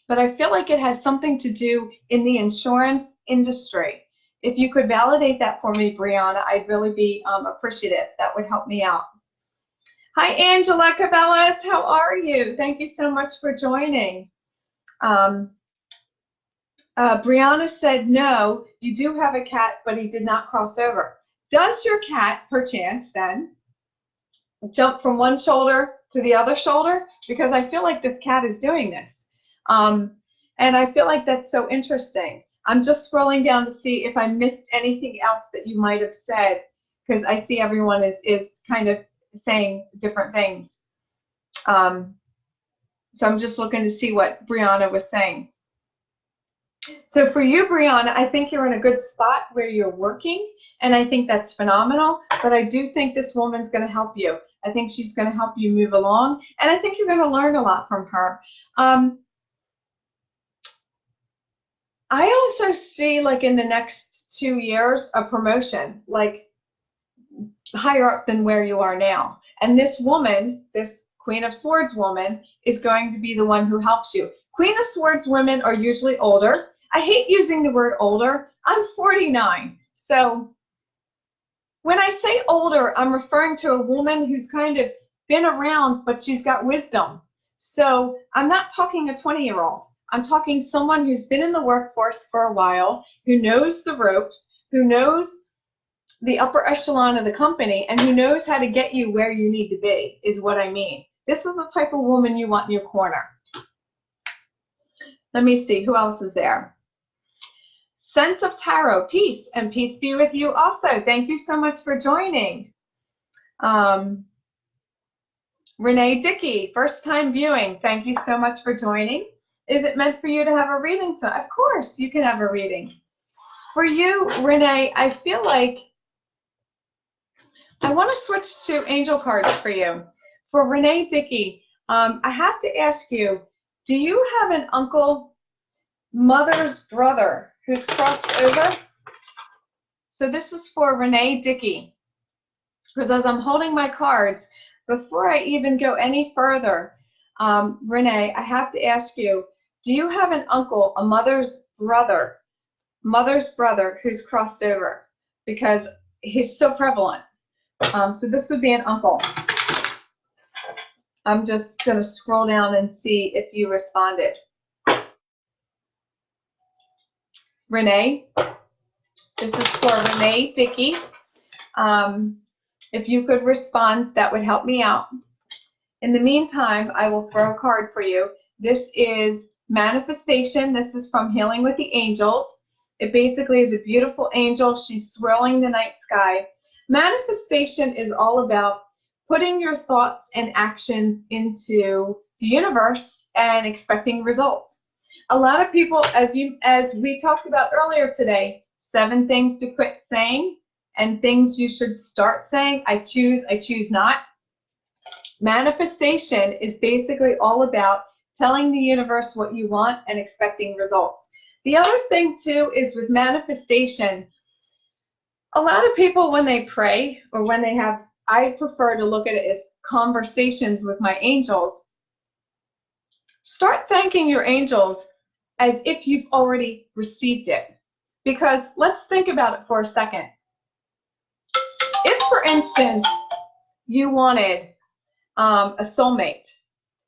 but I feel like it has something to do in the insurance industry. If you could validate that for me, Brianna, I'd really be appreciative. That would help me out. Hi, Angela Cabellas. How are you? Thank you so much for joining. Brianna said, no, you do have a cat, but he did not cross over. Does your cat, perchance, then, jump from one shoulder to the other shoulder? Because I feel like this cat is doing this. And I feel like that's so interesting. I'm just scrolling down to see if I missed anything else that you might have said, because I see everyone is kind of saying different things. So I'm just looking to see what Brianna was saying. So for you, Brianna, I think you're in a good spot where you're working, and I think that's phenomenal, but I do think this woman's going to help you. I think she's going to help you move along, and I think you're going to learn a lot from her. I also see, like, in the next 2 years, a promotion, like higher up than where you are now. And this woman, this Queen of Swords woman, is going to be the one who helps you. Queen of Swords women are usually older. I hate using the word older. I'm 49. So when I say older, I'm referring to a woman who's kind of been around, but she's got wisdom. So I'm not talking a 20-year-old. I'm talking someone who's been in the workforce for a while, who knows the ropes, who knows the upper echelon of the company, and who knows how to get you where you need to be, is what I mean. This is the type of woman you want in your corner. Let me see, who else is there? Sense of Tarot, peace, and peace be with you also. Thank you so much for joining. Renee Dickey, first time viewing. Thank you so much for joining. Is it meant for you to have a reading? Of course, you can have a reading. For you, Renee, I feel like I want to switch to angel cards for you. For Renee Dickey, I have to ask you, do you have an uncle, mother's brother, who's crossed over? So this is for Renee Dickey, because as I'm holding my cards, before I even go any further, Renee, I have to ask you, do you have an uncle, a mother's brother who's crossed over? Because he's so prevalent. So this would be an uncle. I'm just going to scroll down and see if you responded. Renee, this is for Renee Dickey. If you could respond, that would help me out. In the meantime, I will throw a card for you. This is manifestation. This is from Healing with the Angels. It basically is a beautiful angel. She's swirling the night sky. Manifestation is all about putting your thoughts and actions into the universe and expecting results. A lot of people, as we talked about earlier today, 7 things to quit saying and things you should start saying. I choose not. Manifestation is basically all about telling the universe what you want and expecting results. The other thing too is with manifestation, a lot of people when they pray or when they have, I prefer to look at it as conversations with my angels. Start thanking your angels as if you've already received it. Because let's think about it for a second. If, for instance, you wanted a soulmate,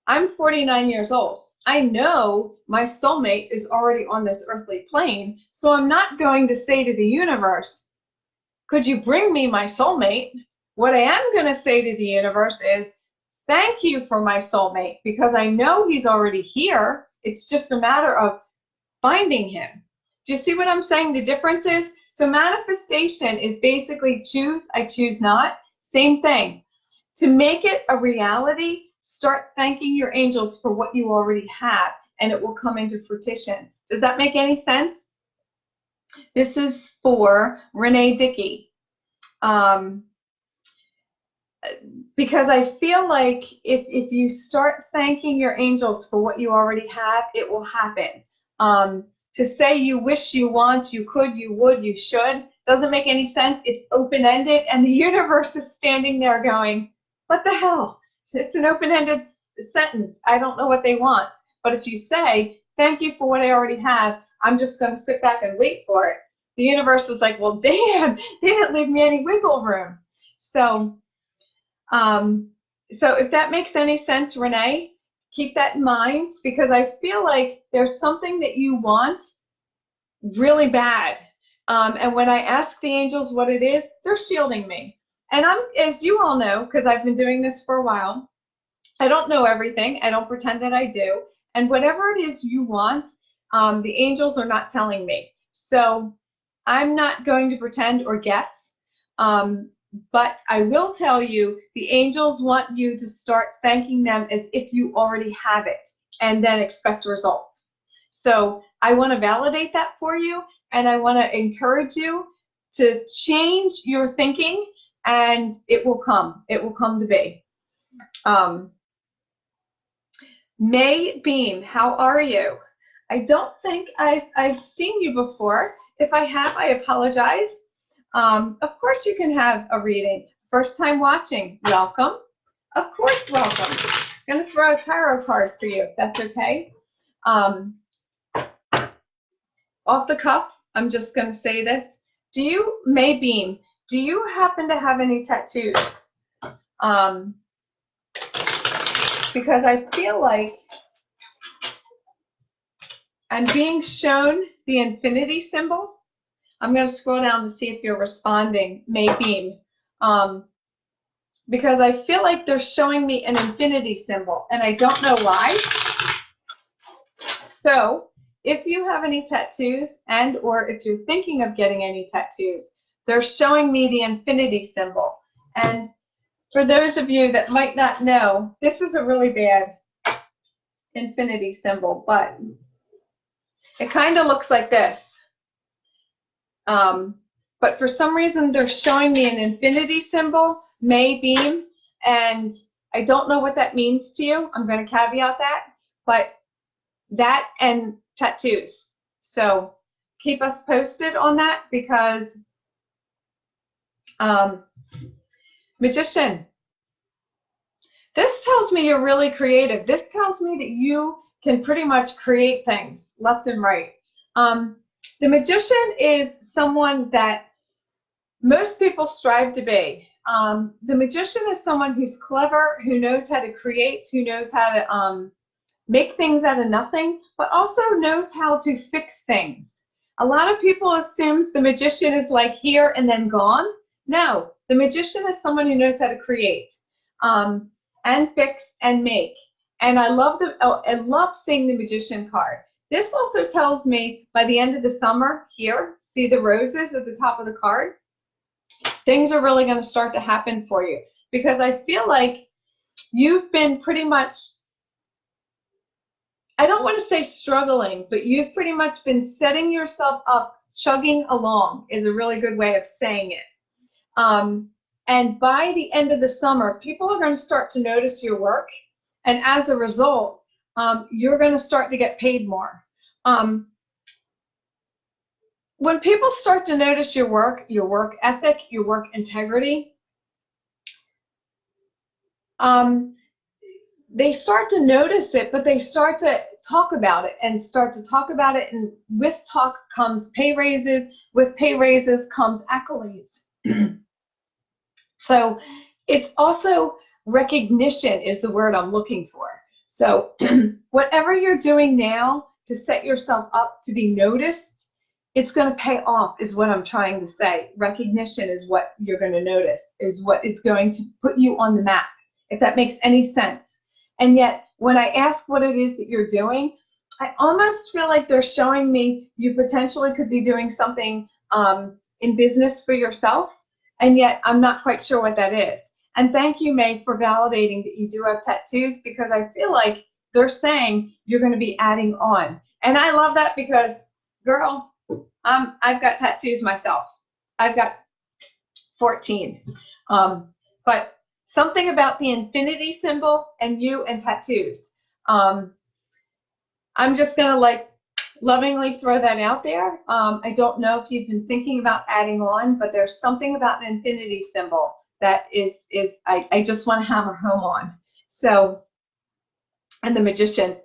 I'm 49 years old. I know my soulmate is already on this earthly plane, so I'm not going to say to the universe, could you bring me my soulmate? What I am going to say to the universe is, thank you for my soulmate, because I know he's already here. It's just a matter of finding him. Do you see what I'm saying? The difference is, so manifestation is basically choose, I choose not. Same thing. To make it a reality, start thanking your angels for what you already have, and it will come into fruition. Does that make any sense? This is for Renee Dickey. Because I feel like if you start thanking your angels for what you already have, it will happen. To say you wish, you want, you could, you would, you should, doesn't make any sense. It's open-ended, and the universe is standing there going, what the hell? It's an open-ended sentence. I don't know what they want. But if you say, thank you for what I already have, I'm just going to sit back and wait for it. The universe is like, well, damn, they didn't leave me any wiggle room. So if that makes any sense, Renee, keep that in mind, because I feel like there's something that you want really bad. And when I ask the angels what it is, they're shielding me. And I'm, as you all know, because I've been doing this for a while, I don't know everything. I don't pretend that I do. And whatever it is you want, the angels are not telling me. So I'm not going to pretend or guess. But I will tell you, the angels want you to start thanking them as if you already have it, and then expect results. So I want to validate that for you, and I want to encourage you to change your thinking, and it will come. It will come to be. May Beam, how are you? I don't think I've seen you before. If I have, I apologize. Of course you can have a reading. First time watching, welcome. Of course, welcome. I'm going to throw a tarot card for you, if that's okay. Off the cuff, I'm just going to say this. Do you, May Beam, do you happen to have any tattoos? Because I feel like I'm being shown the infinity symbol. I'm going to scroll down to see if you're responding, May Beam, because I feel like they're showing me an infinity symbol, and I don't know why. So if you have any tattoos, and or if you're thinking of getting any tattoos, they're showing me the infinity symbol. And for those of you that might not know, this is a really bad infinity symbol, but it kind of looks like this. But for some reason, they're showing me an infinity symbol, May Beam, and I don't know what that means to you. I'm going to caveat that, but that and tattoos. So keep us posted on that, because Magician, this tells me you're really creative. This tells me that you can pretty much create things left and right. The Magician is someone that most people strive to be. The Magician is someone who's clever, who knows how to create, who knows how to make things out of nothing, but also knows how to fix things. A lot of people assume the Magician is like here and then gone. No, the Magician is someone who knows how to create and fix and make. And I love seeing the Magician card. This also tells me by the end of the summer here, see the roses at the top of the card? Things are really going to start to happen for you, because I feel like you've been pretty much, I don't want to say struggling, but you've pretty much been setting yourself up, chugging along is a really good way of saying it. And by the end of the summer, people are going to start to notice your work. And as a result, you're going to start to get paid more. When people start to notice your work ethic, your work integrity, they start to notice it, but they start to talk about it and and with talk comes pay raises, with pay raises comes accolades. So it's also recognition is the word I'm looking for. So whatever you're doing now to set yourself up to be noticed, it's going to pay off, is what I'm trying to say. Recognition is what you're going to notice, is what is going to put you on the map, if that makes any sense. And yet, when I ask what it is that you're doing, I almost feel like they're showing me you potentially could be doing something in business for yourself, and yet I'm not quite sure what that is. And thank you, May, for validating that you do have tattoos, because I feel like they're saying you're going to be adding on. And I love that because, girl, I've got tattoos myself. I've got 14. But something about the infinity symbol and you and tattoos. I'm just going to like lovingly throw that out there. I don't know if you've been thinking about adding on, but there's something about an infinity symbol that I just want to hammer home on. So, and the magician,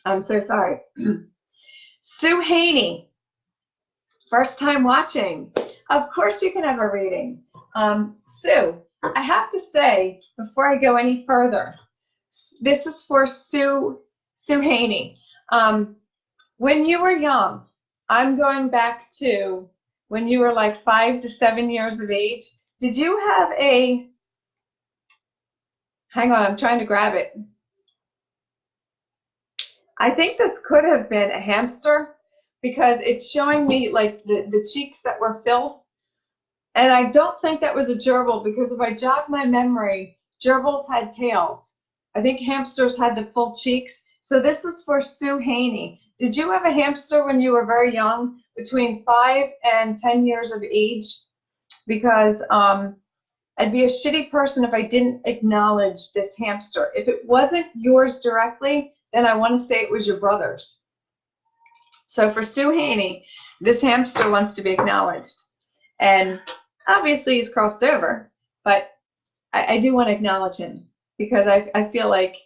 I'm so sorry. Sue Haney, first time watching. Of course you can have a reading. Sue, I have to say, before I go any further, this is for Sue Haney. When you were young, I'm going back to when you were like 5 to 7 years of age. Did you have hang on, I'm trying to grab it. I think this could have been a hamster because it's showing me like the cheeks that were filled. And I don't think that was a gerbil because if I jog my memory, gerbils had tails. I think hamsters had the full cheeks. So this is for Sue Haney. Did you have a hamster when you were very young, between 5 and 10 years of age? Because I'd be a shitty person if I didn't acknowledge this hamster. If it wasn't yours directly, then I want to say it was your brother's. So for Sue Haney, this hamster wants to be acknowledged. And obviously he's crossed over, but I do want to acknowledge him because I feel like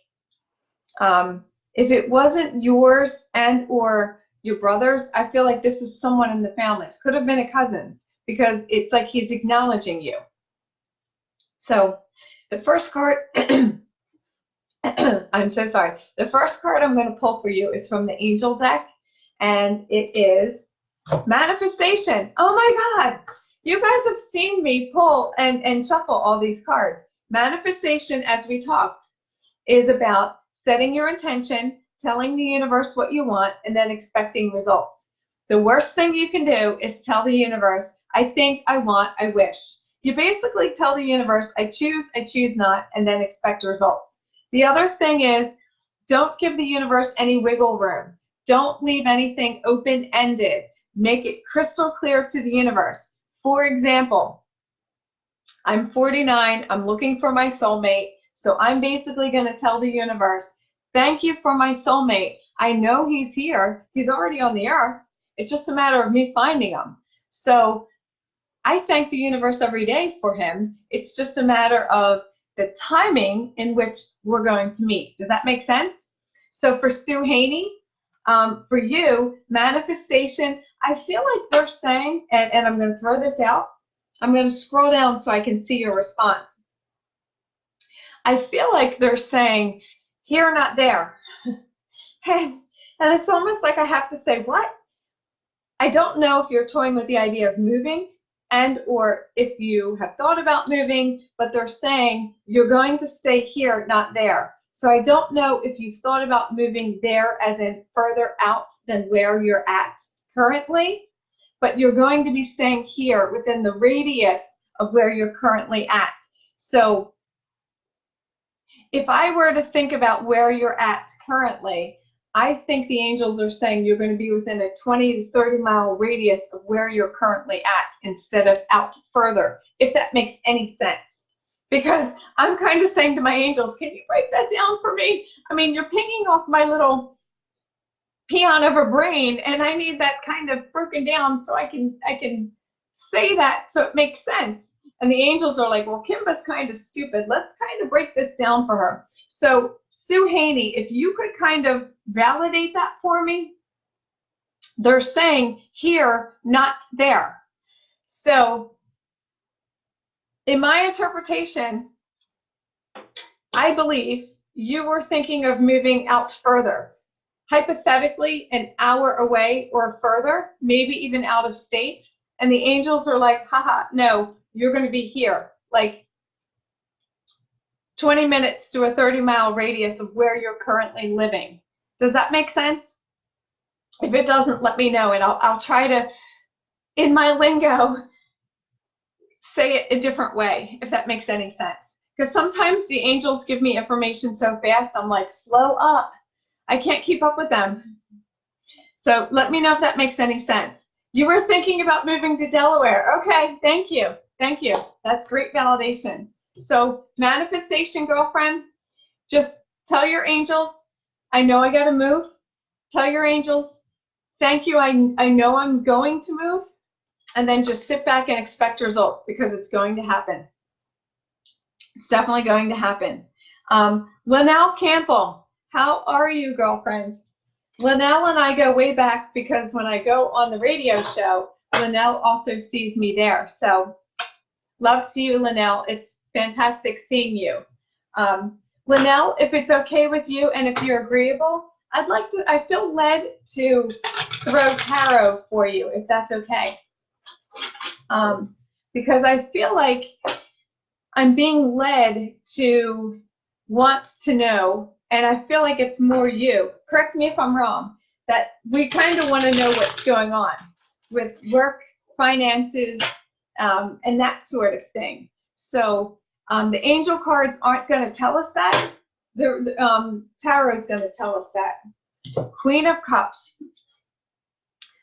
if it wasn't yours and or your brother's, I feel like this is someone in the family. It could have been a cousin because it's like he's acknowledging you. So the first card, I'm so sorry. The first card I'm going to pull for you is from the Angel deck, and it is Manifestation. Oh my God. You guys have seen me pull and shuffle all these cards. Manifestation, as we talked, is about setting your intention, telling the universe what you want, and then expecting results. The worst thing you can do is tell the universe, I think, I want, I wish. You basically tell the universe, I choose not, and then expect results. The other thing is, don't give the universe any wiggle room. Don't leave anything open-ended. Make it crystal clear to the universe. For example, I'm 49, I'm looking for my soulmate, so I'm basically going to tell the universe, thank you for my soulmate. I know he's here. He's already on the earth. It's just a matter of me finding him. So I thank the universe every day for him. It's just a matter of the timing in which we're going to meet. Does that make sense? So for Sue Haney, for you, manifestation, I feel like they're saying, and I'm going to throw this out. I'm going to scroll down so I can see your response. I feel like they're saying, here, not there. and it's almost like I have to say, what? I don't know if you're toying with the idea of moving and or if you have thought about moving, but they're saying you're going to stay here, not there. So I don't know if you've thought about moving there as in further out than where you're at currently, but you're going to be staying here within the radius of where you're currently at. So if I were to think about where you're at currently, I think the angels are saying you're going to be within a 20 to 30 mile radius of where you're currently at instead of out further, if that makes any sense. Because I'm kind of saying to my angels, can you break that down for me? I mean, you're pinging off my little peon of a brain, and I need that kind of broken down so I can say that so it makes sense. And the angels are like, well, Kimba's kind of stupid. Let's kind of break this down for her. So Sue Haney, if you could kind of validate that for me, they're saying here, not there. So in my interpretation, I believe you were thinking of moving out further. Hypothetically, an hour away or further, maybe even out of state. And the angels are like, haha, no, you're going to be here. Like 20 minutes to a 30 mile radius of where you're currently living. Does that make sense? If it doesn't, let me know, and I'll try to, in my lingo, say it a different way, if that makes any sense. Because sometimes the angels give me information so fast, I'm like, slow up. I can't keep up with them. So let me know if that makes any sense. You were thinking about moving to Delaware. Okay, thank you. Thank you. That's great validation. So manifestation, girlfriend, just tell your angels, I know I got to move. Tell your angels, thank you, I know I'm going to move. And then just sit back and expect results, because it's going to happen. It's definitely going to happen. Linnell Campbell, how are you, girlfriends? Linnell and I go way back, because when I go on the radio show, Linnell also sees me there. So love to you, Linnell. It's fantastic seeing you. Linnell, if it's okay with you and if you're agreeable, I feel led to throw tarot for you, if that's okay. Because I feel like I'm being led to want to know, and I feel like it's more you. Correct me if I'm wrong, that we kind of want to know what's going on with work, finances, and that sort of thing. So the angel cards aren't going to tell us that. The tarot is going to tell us that. Queen of Cups.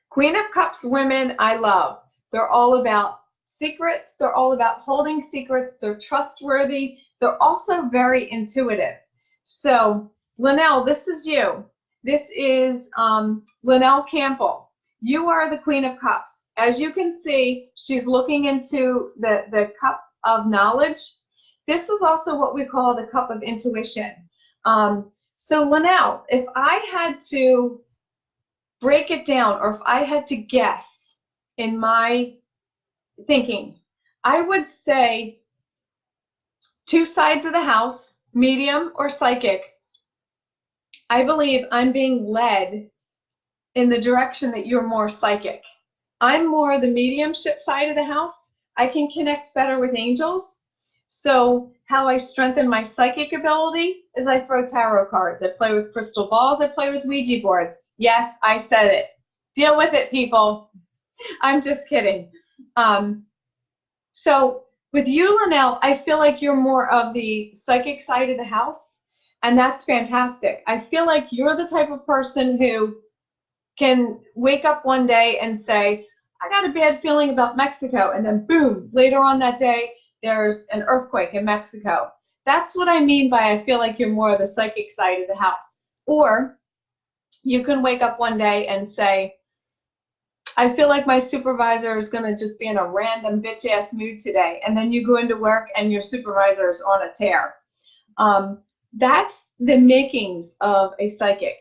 Queen of Cups women I love. They're all about secrets. They're all about holding secrets. They're trustworthy. They're also very intuitive. So, Linnell, this is you. This is Linnell Campbell. You are the Queen of Cups. As you can see, she's looking into the cup of knowledge. This is also what we call the cup of intuition. So, Linnell, if I had to break it down, or if I had to guess in my thinking, I would say 2 sides of the house, medium or psychic. I believe I'm being led in the direction that you're more psychic. I'm more the mediumship side of the house. I can connect better with angels. So how I strengthen my psychic ability is I throw tarot cards. I play with crystal balls. I play with Ouija boards. Yes, I said it. Deal with it, people. I'm just kidding. So with you, Linnell, I feel like you're more of the psychic side of the house, and that's fantastic. I feel like you're the type of person who can wake up one day and say, I got a bad feeling about Mexico, and then boom, later on that day, there's an earthquake in Mexico. That's what I mean by I feel like you're more of the psychic side of the house. Or you can wake up one day and say, I feel like my supervisor is going to just be in a random bitch-ass mood today. And then you go into work and your supervisor is on a tear. That's the makings of a psychic.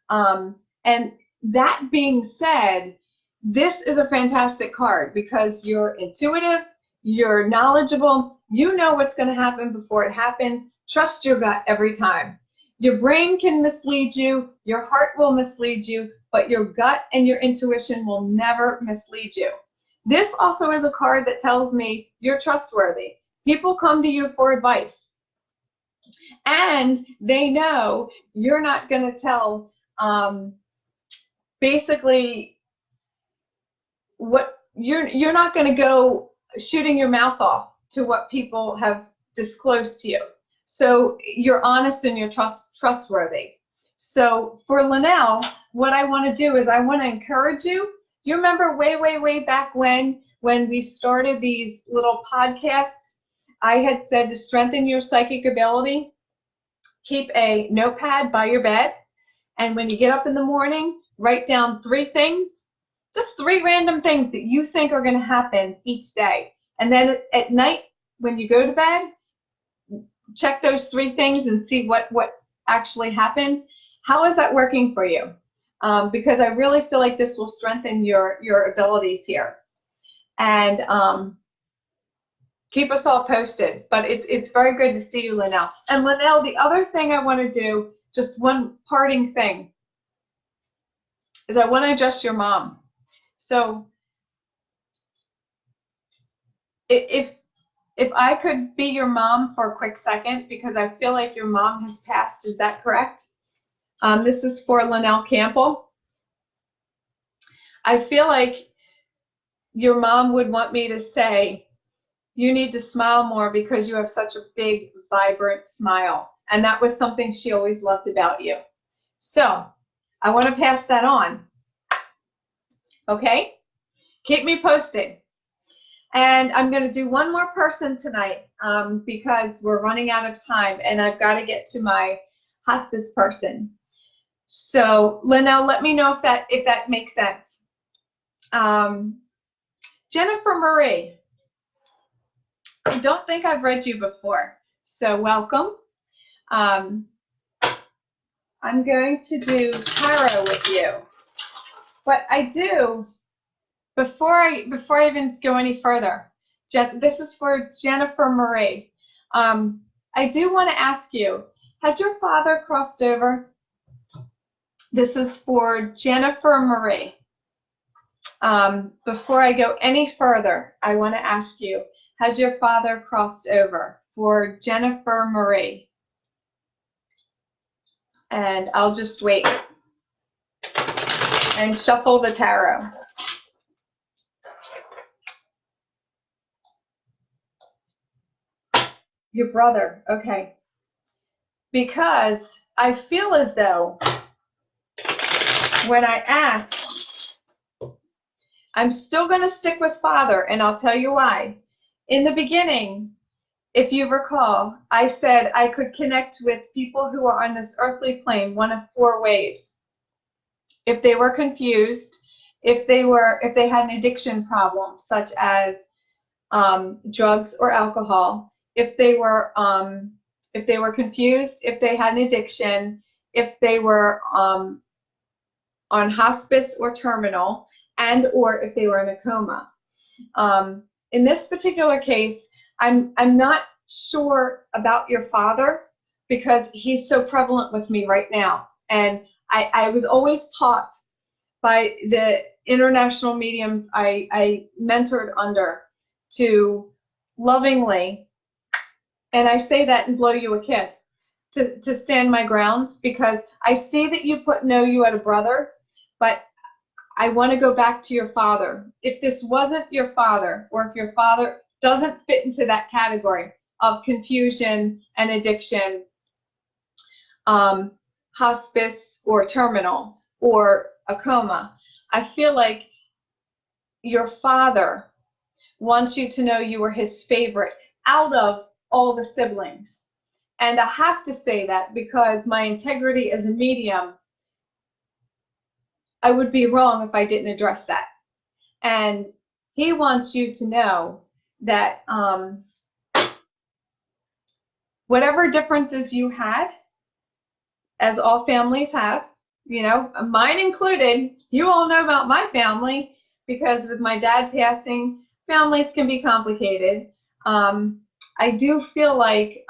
And that being said, this is a fantastic card because you're intuitive, you're knowledgeable, you know what's going to happen before it happens. Trust your gut every time. Your brain can mislead you, your heart will mislead you, but your gut and your intuition will never mislead you. This also is a card that tells me you're trustworthy. People come to you for advice. And they know you're not going to tell basically what you're not going to go shooting your mouth off to what people have disclosed to you. So you're honest and you're trustworthy. So for Linnell, what I want to do is I want to encourage you. Do you remember way back when we started these little podcasts, I had said to strengthen your psychic ability, keep a notepad by your bed, and when you get up in the morning, write down 3 things, just 3 random things that you think are going to happen each day. And then at night, when you go to bed, check those 3 things and see what actually happens. How is that working for you? Because I really feel like this will strengthen your abilities here. And keep us all posted. But it's very good to see you, Linnell. And Linnell, the other thing I want to do, just one parting thing, is I want to address your mom. So if I could be your mom for a quick second, because I feel like your mom has passed, is that correct? This is for Linnell Campbell. I feel like your mom would want me to say, you need to smile more because you have such a big, vibrant smile. And that was something she always loved about you. So I want to pass that on. Okay? Keep me posted. And I'm going to do one more person tonight because we're running out of time and I've got to get to my hospice person. So Linnell, let me know if that makes sense. Jennifer Marie, I don't think I've read you before, so welcome. I'm going to do tarot with you, but I do, before I even go any further, this is for Jennifer Marie. I do want to ask you, has your father crossed over? This is for Jennifer Marie. Before I go any further, I want to ask you, has your father crossed over? For Jennifer Marie. And I'll just wait and shuffle the tarot. Your brother, okay. Because I feel as though when I ask, I'm still going to stick with father, and I'll tell you why. In the beginning, if you recall, I said I could connect with people who are on this earthly plane, one of 4 waves. If they were confused, if they had an addiction problem, such as drugs or alcohol, if they were confused, if they had an addiction, if they were on hospice or terminal, and or if they were in a coma. In this particular case, I'm not sure about your father because he's so prevalent with me right now. And I was always taught by the international mediums I mentored under to lovingly, and I say that and blow you a kiss, to stand my ground, because I see that you know you had a brother, but I want to go back to your father. If this wasn't your father, or if your father doesn't fit into that category of confusion and addiction, hospice or terminal or a coma, I feel like your father wants you to know you were his favorite out of all the siblings. And I have to say that because my integrity as a medium, I would be wrong if I didn't address that. And he wants you to know that whatever differences you had, as all families have, you know, mine included, you all know about my family, because with my dad passing, families can be complicated. I do feel like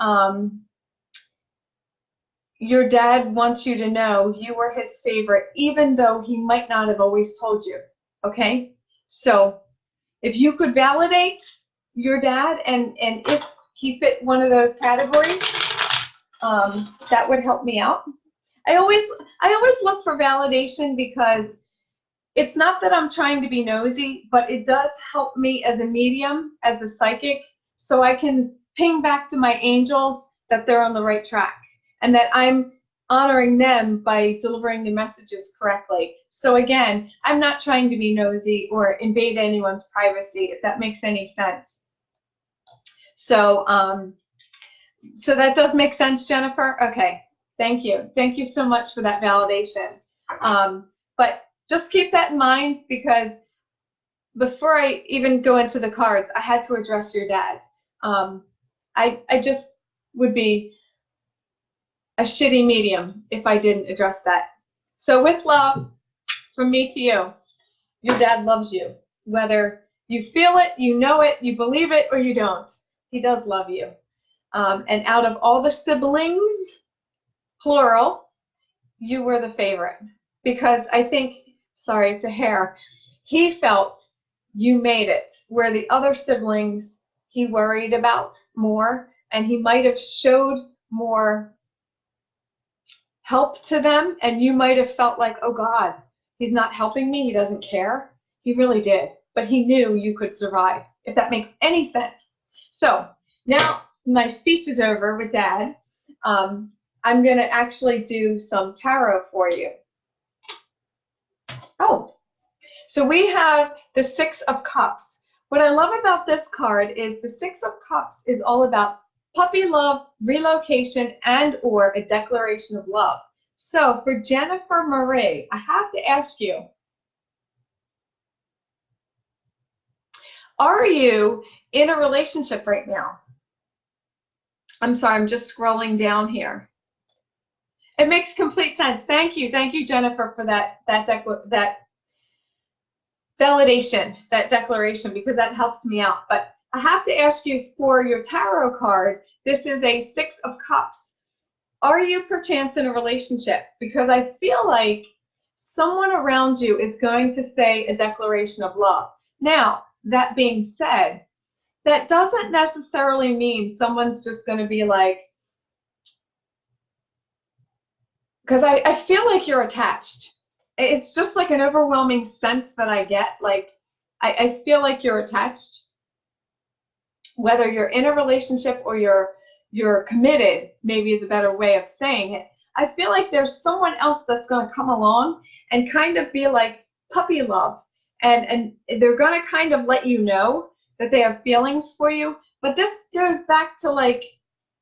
your dad wants you to know you were his favorite, even though he might not have always told you, okay? So if you could validate your dad, and if he fit one of those categories, that would help me out. I always look for validation because it's not that I'm trying to be nosy, but it does help me as a medium, as a psychic, so I can ping back to my angels that they're on the right track and that I'm honoring them by delivering the messages correctly. So again, I'm not trying to be nosy or invade anyone's privacy, if that makes any sense. So, so that does make sense, Jennifer? Okay, thank you. Thank you so much for that validation. But just keep that in mind, because before I even go into the cards, I had to address your dad. I just would be a shitty medium if I didn't address that. So with love, from me to you, your dad loves you. Whether you feel it, you know it, you believe it, or you don't, he does love you. And out of all the siblings, plural, you were the favorite. Because I think, sorry, it's a hair, he felt you made it, where the other siblings he worried about more, and he might have showed more help to them, and you might have felt like, oh God, he's not helping me, he doesn't care. He really did, but he knew you could survive, if that makes any sense. So now my speech is over with Dad. I'm going to actually do some tarot for you. Oh, so we have the Six of Cups. What I love about this card is the Six of Cups is all about puppy love, relocation, and or a declaration of love. So for Jennifer Marie, I have to ask you, are you in a relationship right now? I'm sorry, I'm just scrolling down here. It makes complete sense. Thank you, Jennifer, for that validation, that declaration, because that helps me out. But I have to ask you for your tarot card. This is a Six of Cups. Are you perchance in a relationship? Because I feel like someone around you is going to say a declaration of love. Now, that being said, that doesn't necessarily mean someone's just going to be like, because I feel like you're attached. It's just like an overwhelming sense that I get. Like, I feel like you're attached. Whether you're in a relationship or you're committed, maybe is a better way of saying it. I feel like there's someone else that's going to come along and kind of be like puppy love. And they're going to kind of let you know that they have feelings for you. But this goes back to, like,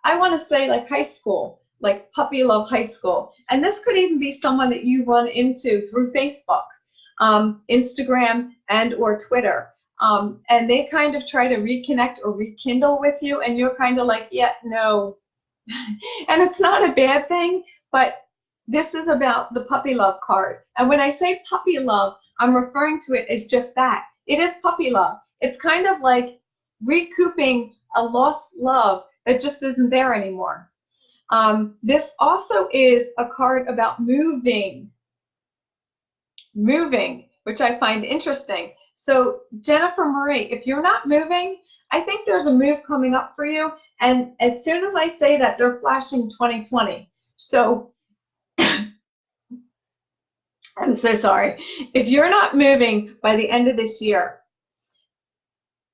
I want to say like high school, like puppy love high school. And this could even be someone that you run into through Facebook, Instagram, and or Twitter. And they kind of try to reconnect or rekindle with you, and you're kind of like, yeah, no. And it's not a bad thing, but this is about the puppy love card. And when I say puppy love, I'm referring to it as just that. It is puppy love. It's kind of like recouping a lost love that just isn't there anymore. This also is a card about moving, which I find interesting. So Jennifer Marie, if you're not moving, I think there's a move coming up for you. And as soon as I say that, they're flashing 2020. So I'm so sorry. If you're not moving by the end of this year,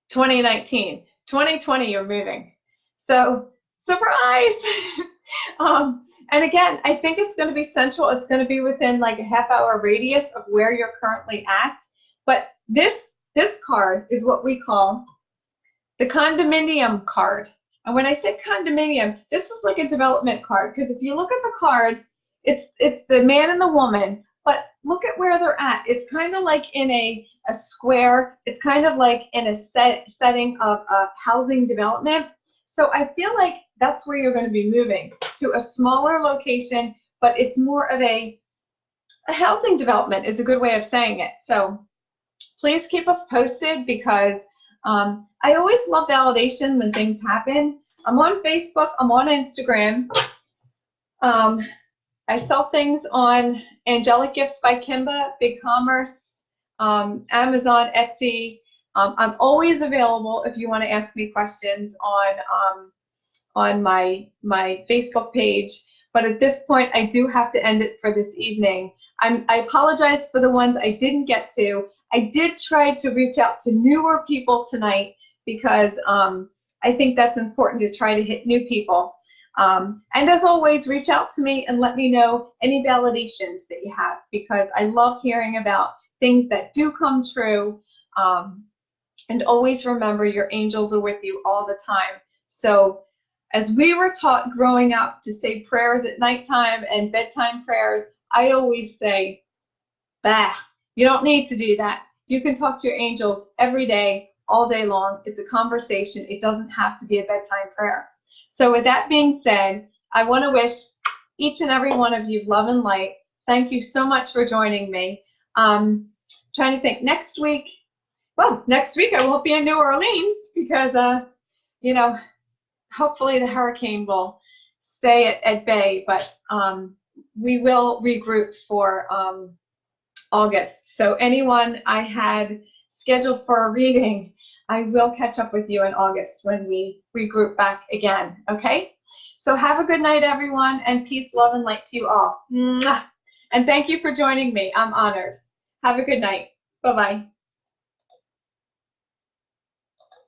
2019, 2020, you're moving. So surprise! And again, I think it's going to be central. It's going to be within like a half-hour radius of where you're currently at. But this card is what we call the condominium card. And when I say condominium, this is like a development card, because if you look at the card, it's the man and the woman, but look at where they're at. It's kind of like in a square. It's kind of like in a setting of housing development. So I feel like that's where you're going to be moving, to a smaller location, but it's more of a housing development is a good way of saying it. So please keep us posted, because I always love validation when things happen. I'm on Facebook. I'm on Instagram. I sell things on Angelic Gifts by Kimba, BigCommerce, Amazon, Etsy. I'm always available if you want to ask me questions on my Facebook page. But at this point, I do have to end it for this evening. I apologize for the ones I didn't get to. I did try to reach out to newer people tonight, because I think that's important to try to hit new people. And as always, reach out to me and let me know any validations that you have, because I love hearing about things that do come true. And always remember, your angels are with you all the time. So as we were taught growing up to say prayers at nighttime and bedtime prayers, I always say, bah, you don't need to do that. You can talk to your angels every day, all day long. It's a conversation. It doesn't have to be a bedtime prayer. So with that being said, I want to wish each and every one of you love and light. Thank you so much for joining me. Trying to think, next week I won't be in New Orleans, because, you know, hopefully the hurricane will stay at bay, but we will regroup for August. So anyone I had scheduled for a reading, I will catch up with you in August when we regroup back again, okay? So have a good night, everyone, and peace, love, and light to you all. Mwah! And thank you for joining me. I'm honored. Have a good night. Bye-bye.